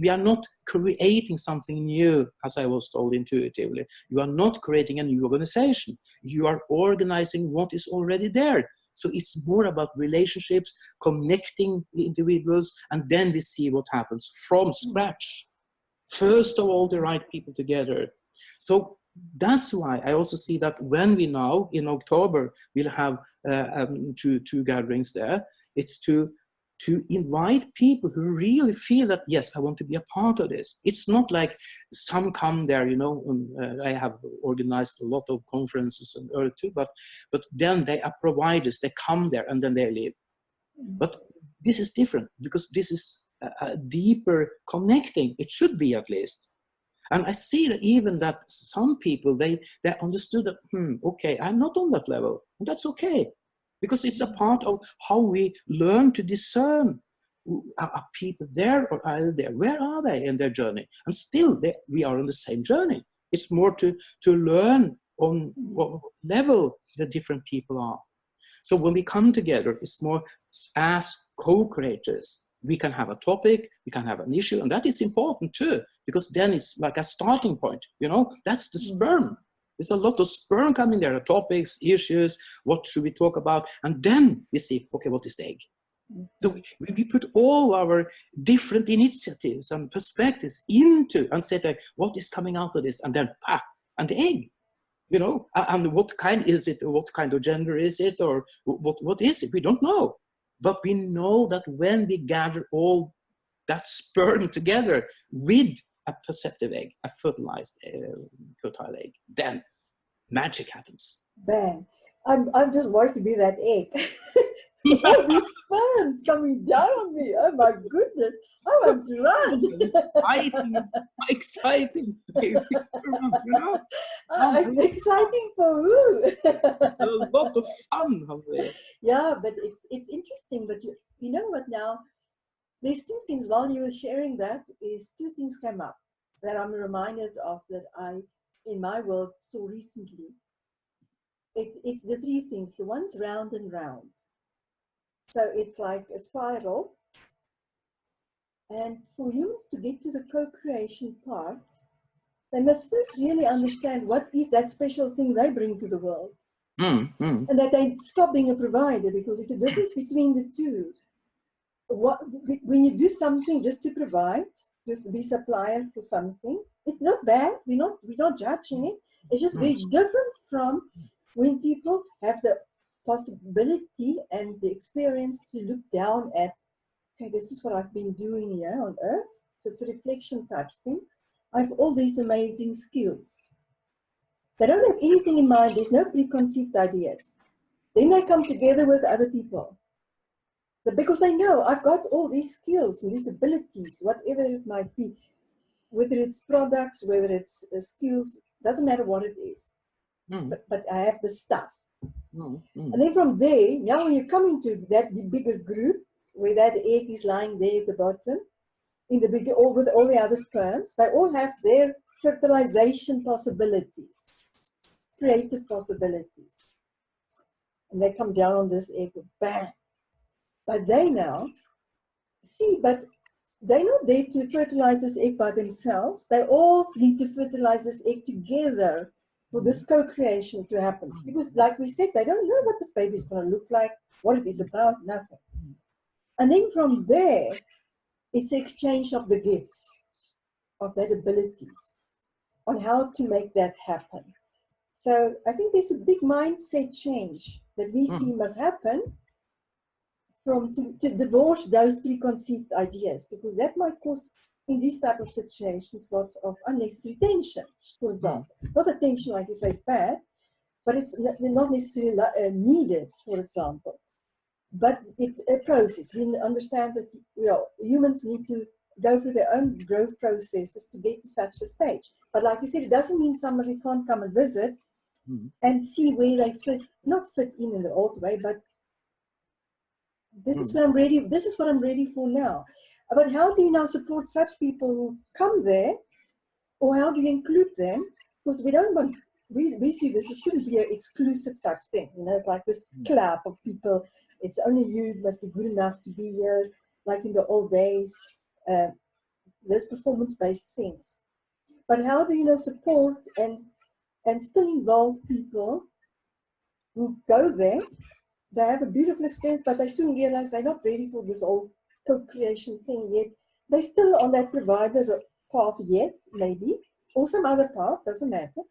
[SPEAKER 2] We are not creating something new, as I was told intuitively. You are not creating a new organization. You are organizing what is already there. So it's more about relationships, connecting individuals, and then we see what happens from scratch. First of all, the right people together. So that's why I also see that when we now, in October, we'll have two gatherings there, it's to invite people who really feel that, yes, I want to be a part of this. It's not like some come there, I have organized a lot of conferences and earth too, but then they are providers, they come there and then they leave. But this is different because this is a deeper connecting. It should be, at least. And I see that even that some people, they understood that, okay, I'm not on that level. And that's okay. Because it's a part of how we learn to discern, are people there or are they there? Where are they in their journey? And still, we are on the same journey. It's more to learn on what level the different people are. So when we come together, it's more as co-creators. We can have a topic, we can have an issue, and that is important too, because then it's like a starting point, that's the sperm. There's a lot of sperm coming there, topics, issues, what should we talk about? And then we see, okay, what is the egg? So we put all our different initiatives and perspectives into and say, like, what is coming out of this? And then, and the egg, and what kind is it? What kind of gender is it? Or what is it? We don't know. But we know that when we gather all that sperm together with a perceptive egg, a fertile egg, then magic happens.
[SPEAKER 1] Bang. I'm just worried to be that egg. All these sperms coming down on me. Oh my goodness. I want to run.
[SPEAKER 2] Exciting.
[SPEAKER 1] Exciting for who?
[SPEAKER 2] It's a lot of fun.
[SPEAKER 1] Yeah, but it's interesting. But you know what now? There's two things, while you were sharing that, two things came up that I'm reminded of that I, in my world, saw recently. It's the three things. The one's round and round. So it's like a spiral. And for humans to get to the co-creation part, they must first really understand what is that special thing they bring to the world. And that they stop being a provider, because it's a difference between the two. When you do something just to provide, just be supplier for something, it's not bad. We're not judging it. It's just very different from when people have the possibility and the experience to look down at, okay, this is what I've been doing here on earth. So it's a reflection type thing. I have all these amazing skills. They don't have anything in mind. There's no preconceived ideas. Then they come together with other people. Because they know I've got all these skills and these abilities, whatever it might be, whether it's products, whether it's skills, doesn't matter what it is. But I have the stuff. And then from there, now when you come into that bigger group, where that egg is lying there at the bottom, in the bigger, or with all the other sperms, they all have their fertilization possibilities, creative possibilities. And they come down on this egg, bang. But they now see, but they're not there to fertilize this egg by themselves. They all need to fertilize this egg together for this co-creation to happen. Because like we said, they don't know what this baby is going to look like, what it is about, nothing. And then from there, it's the exchange of the gifts, of that abilities, on how to make that happen. So I think there's a big mindset change that we see must happen to divorce those preconceived ideas, because that might cause, in these type of situations, lots of unnecessary tension, for example. Not a tension, like you say, is bad, but it's not necessarily needed, for example. But it's a process. We understand that humans need to go through their own growth processes to get to such a stage. But like you said, it doesn't mean somebody can't come and visit and see where they not fit in the old way, but this is what I'm ready. This is what I'm ready for now. But how do you now support such people who come there, or how do you include them? Because we don't want. We see this. It shouldn't be an exclusive type thing. It's like this club of people. It's only you must be good enough to be here, like in the old days. Those performance-based things. But how do you support and still involve people who go there? They have a beautiful experience, but they soon realize they're not ready for this whole co-creation thing yet. They're still on that provider path yet, maybe, or some other path, doesn't matter.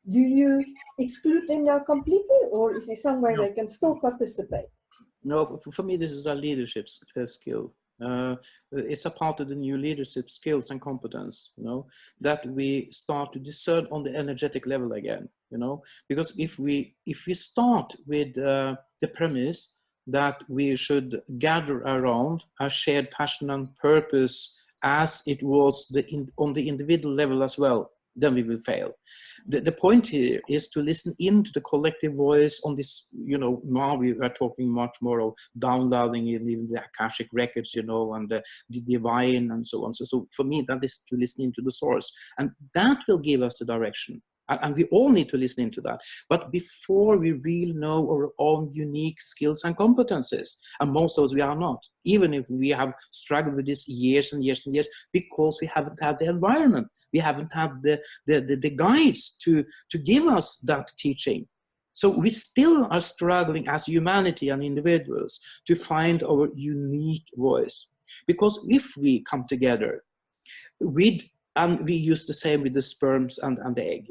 [SPEAKER 1] Do you exclude them now completely, or is there some way they can still participate?
[SPEAKER 2] No, for me, this is a leadership skill. It's a part of the new leadership skills and competence, that we start to discern on the energetic level again, because if we start with the premise that we should gather around a shared passion and purpose as it was on the individual level as well, then we will fail. The point here is to listen into the collective voice on this, now we are talking much more of downloading in even the Akashic records, and the divine and so on. So for me, that is to listen into the source, and that will give us the direction. And we all need to listen into that. But before we really know our own unique skills and competences, and most of us we are not, even if we have struggled with this years and years and years, because we haven't had the environment, we haven't had the guides to give us that teaching. So we still are struggling as humanity and individuals to find our unique voice. Because if we come together and we use the same with the sperms and the egg,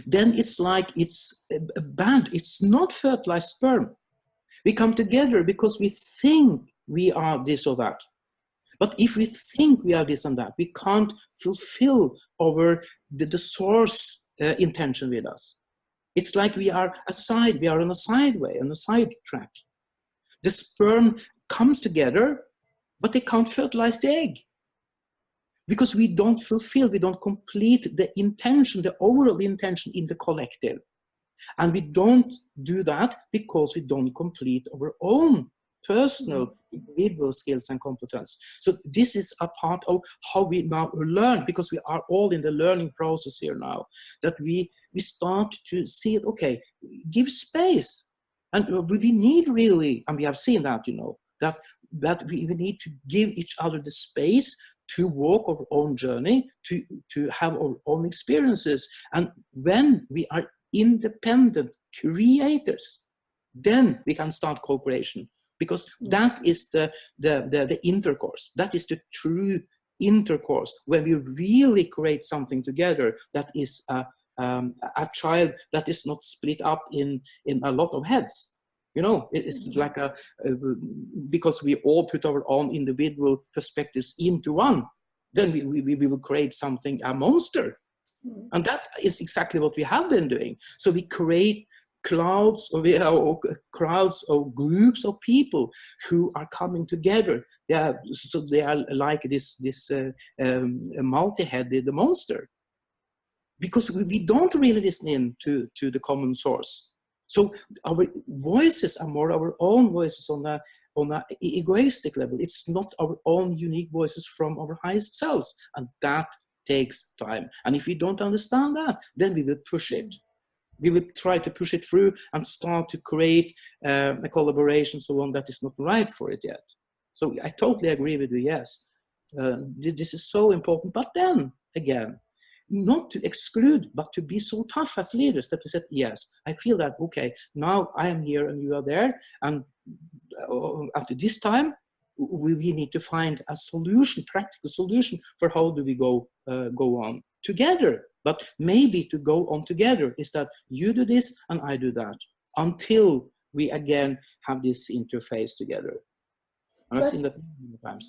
[SPEAKER 2] then it's like it's bad. It's not fertilized sperm. We come together because we think we are this or that. But if we think we are this and that, we can't fulfill the source intention with us. It's like we are on a sideway, on a side track. The sperm comes together, but they can't fertilize the egg. Because we don't complete the intention, the overall intention in the collective. And we don't do that because we don't complete our own personal individual skills and competence. So this is a part of how we now learn, because we are all in the learning process here now, that we start to see it, okay, give space. And we need really, and we have seen that, that we need to give each other the space to walk our own journey, to have our own experiences. And when we are independent creators, then we can start co-creation, because that is the intercourse. That is the true intercourse, when we really create something together that is a child that is not split up in a lot of heads. It's like because we all put our own individual perspectives into one, then we will create something, a monster. And that is exactly what we have been doing. So we create crowds or groups of people who are coming together. They are like this multi-headed monster, because we don't really listen in to the common source. So our voices are more our own voices on an egoistic level. It's not our own unique voices from our highest selves, and that takes time. And if we don't understand that, then we will push it. We will try to push it through and start to create a collaboration, so on, that is not ripe for it yet. So I totally agree with you. Yes, this is so important. But then again, not to exclude, but to be so tough as leaders that we said, yes, I feel that, okay, now I am here and you are there, and after this time, we need to find a solution, practical solution for how do we go on together. But maybe to go on together is that you do this and I do that, until we again have this interface together. And I've
[SPEAKER 1] So,
[SPEAKER 2] seen that many times.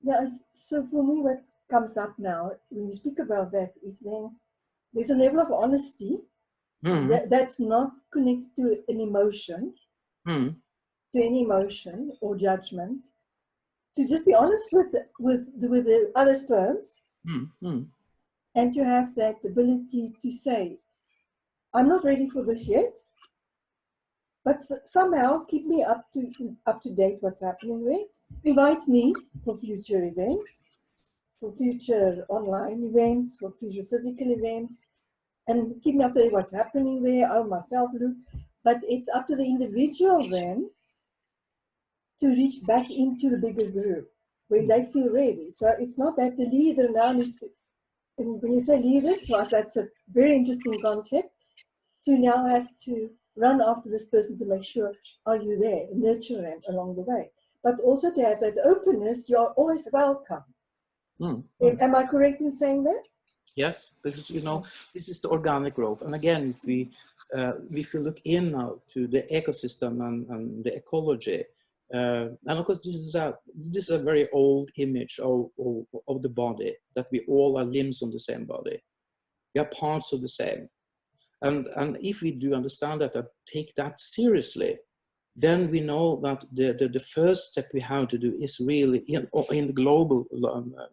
[SPEAKER 1] yeah, so for me, what comes up now when you speak about that is then there's a level of honesty that's not connected to an emotion, to any emotion or judgment. To just be honest with the other sperms, and to have that ability to say, I'm not ready for this yet, but somehow keep me up to date what's happening there. Invite me for future events, for future online events, for future physical events, and keep me up to date what's happening there. I'll myself look, but it's up to the individual then to reach back into the bigger group when they feel ready. So it's not that the leader now needs to, and when you say leader, for us that's a very interesting concept, to now have to run after this person to make sure, are you there? Nurture them along the way. But also to have that openness, you're always welcome. Am I correct in saying that?
[SPEAKER 2] Yes, because this is the organic growth. And again, if you look in now to the ecosystem and the ecology, and of course this is a very old image of the body, that we all are limbs on the same body. We are parts of the same. And if we do understand that and take that seriously, then we know that the first step we have to do is really in the global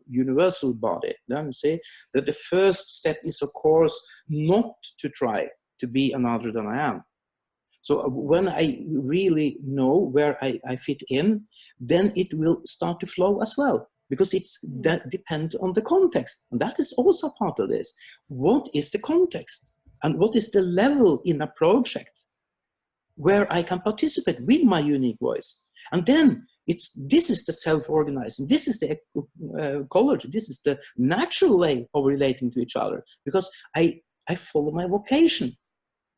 [SPEAKER 2] universal body. Then we say that the first step is, of course, not to try to be another than I am. So when I really know where I fit in, then it will start to flow as well, because that depends on the context. And that is also part of this. What is the context? And what is the level in a project where I can participate with my unique voice? And then this is the self-organizing, this is the ecology, this is the natural way of relating to each other, because I follow my vocation.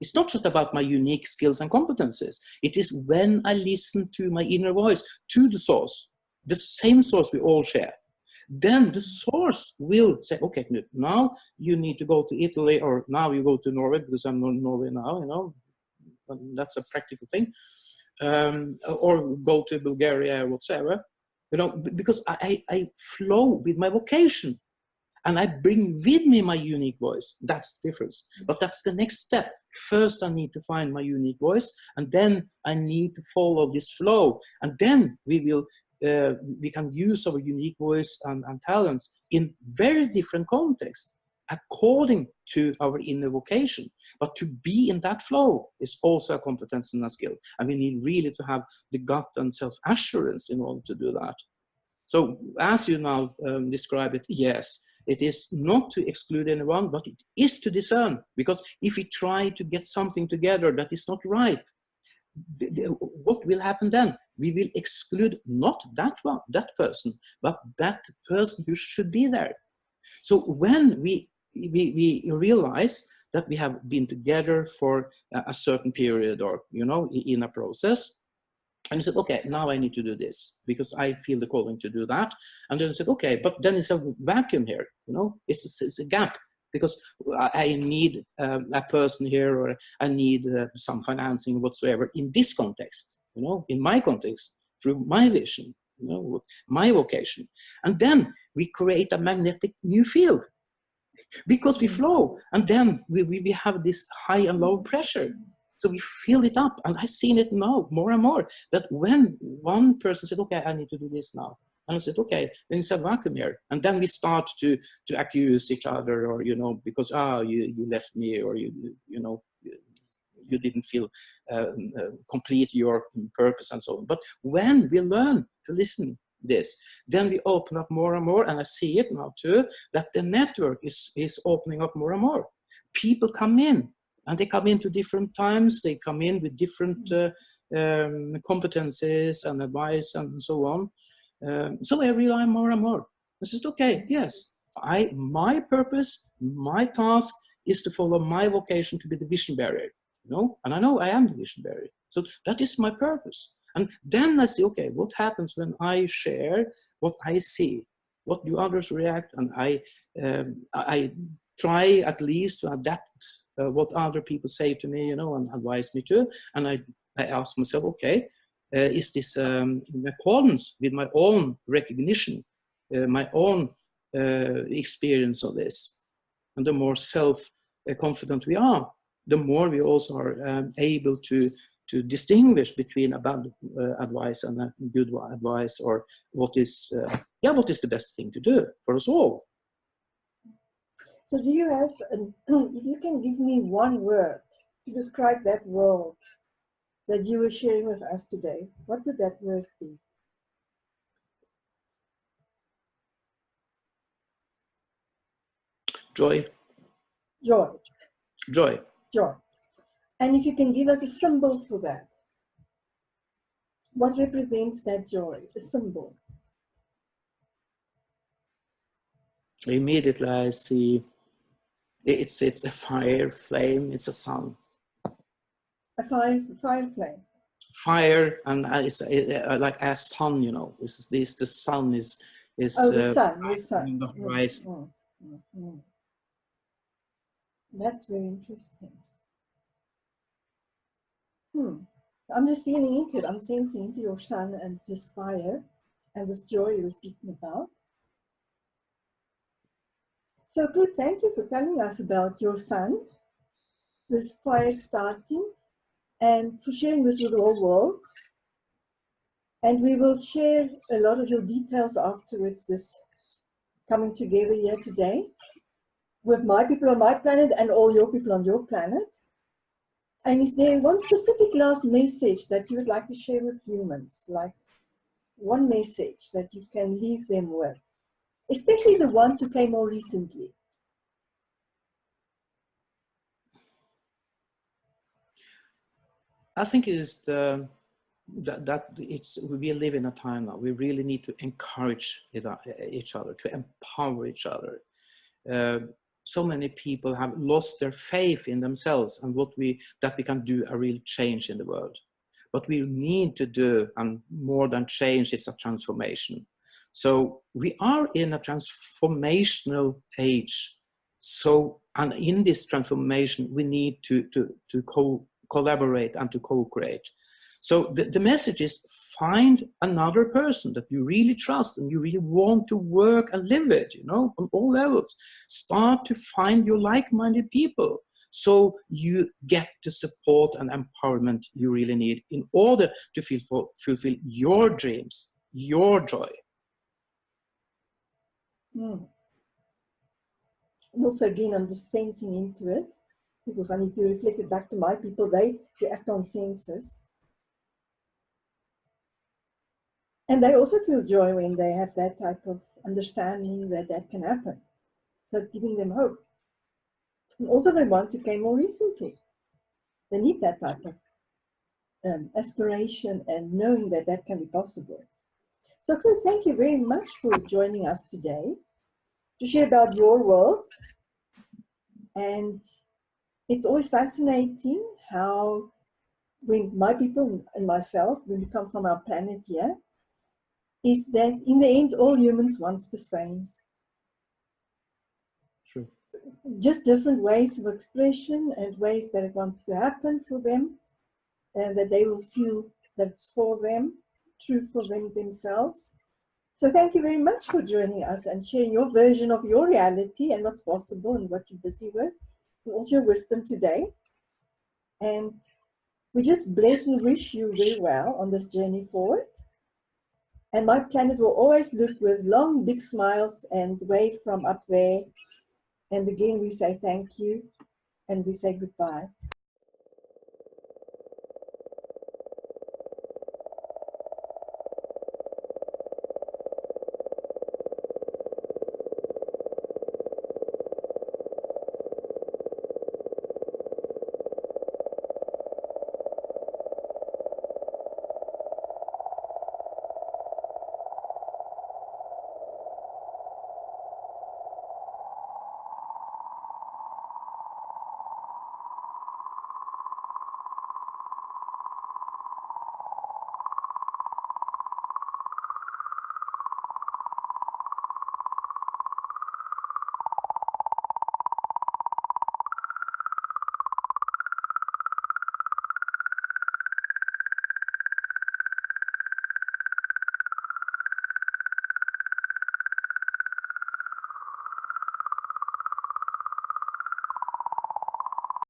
[SPEAKER 2] It's not just about my unique skills and competencies. It is when I listen to my inner voice, to the source, the same source we all share. Then the source will say, okay, Knut, now you need to go to Italy, or now you go to Norway, because I'm in Norway now, that's a practical thing, or go to Bulgaria or whatsoever, because I flow with my vocation, and I bring with me my unique voice. That's the difference. But that's the next step. First, I need to find my unique voice, and then I need to follow this flow, and then we can use our unique voice and talents in very different contexts according to our inner vocation. But to be in that flow is also a competence and a skill. And we need really to have the gut and self-assurance in order to do that. So as you now describe it, yes, it is not to exclude anyone, but it is to discern. Because if we try to get something together that is not right, what will happen then? We will exclude not that person, but that person who should be there. So when we realize that we have been together for a certain period, or in a process, and I said, okay, now I need to do this because I feel the calling to do that. And then I said, okay, but then it's a vacuum here, it's a gap. Because I need a person here, or I need some financing whatsoever in this context, in my context, through my vision, my vocation. And then we create a magnetic new field because we flow. And then we have this high and low pressure. So we fill it up. And I've seen it now more and more, that when one person said, okay, I need to do this now. And I said, okay, then it's a vacuum here. And then we start to accuse each other, or, because, you left me, or, you didn't feel complete your purpose and so on. But when we learn to listen this, then we open up more and more. And I see it now too, that the network is opening up more and more. People come in, and they come into different times. They come in with different competencies and advice and so on. So I rely more and more. I said, okay, yes, my purpose, my task is to follow my vocation to be the vision bearer, and I know I am the vision bearer. So that is my purpose. And then I say, okay, what happens when I share what I see? What do others react? And I try at least to adapt what other people say to me, and advise me to. And I I ask myself, okay, is this in accordance with my own recognition, my own experience of this? And the more self-confident we are, the more we also are able to distinguish between a bad advice and a good advice, or what is the best thing to do for us all.
[SPEAKER 1] So do you have, if you can give me one word to describe that world that you were sharing with us today, what would that word be?
[SPEAKER 2] Joy.
[SPEAKER 1] Joy.
[SPEAKER 2] Joy.
[SPEAKER 1] Joy. And if you can give us a symbol for that, what represents that joy, a symbol?
[SPEAKER 2] Immediately I see it's a fire flame, it's a sun.
[SPEAKER 1] A fire flame.
[SPEAKER 2] Fire, and it's like a sun, you know. The sun is
[SPEAKER 1] oh, the sun.
[SPEAKER 2] On the horizon.
[SPEAKER 1] That's very interesting. I'm just feeling into it. I'm sensing into your sun and this fire and this joy you were speaking about. So, Knut, thank you for telling us about your sun, this fire starting, and for sharing this with the whole world. And we will share a lot of your details afterwards, this coming together here today with my people on my planet and all your people on your planet. And is there one specific last message that you would like to share with humans? Like one message that you can leave them with, especially the ones who came more recently?
[SPEAKER 2] I think it is we live in a time now. We really need to encourage each other, to empower each other. So many people have lost their faith in themselves and that we can do a real change in the world. But we need to do, and more than change, it's a transformation. So we are in a transformational age. So, and in this transformation, we need to collaborate and to co-create. So the message is, find another person that you really trust and you really want to work and live with, you know, on all levels. Start to find your like-minded people so you get the support and empowerment you really need in order to fulfill your dreams, your joy.
[SPEAKER 1] Also, again, I'm just sensing into it because I need to reflect it back to my people. They act on senses. And they also feel joy when they have that type of understanding that can happen. So it's giving them hope. And also the ones who came more recently, they need that type of aspiration and knowing that can be possible. So Knut, thank you very much for joining us today to share about your world. And it's always fascinating how when my people and myself, when we come from our planet here, is that in the end, all humans want the same.
[SPEAKER 2] Sure.
[SPEAKER 1] Just different ways of expression and ways that it wants to happen for them, and that they will feel that it's for them, true for them themselves. So thank you very much for joining us and sharing your version of your reality and what's possible and what you're busy with, and also your wisdom today. And we just bless and wish you very well on this journey forward. And my planet will always look with long, big smiles and wave from up there. And again, we say thank you and we say goodbye.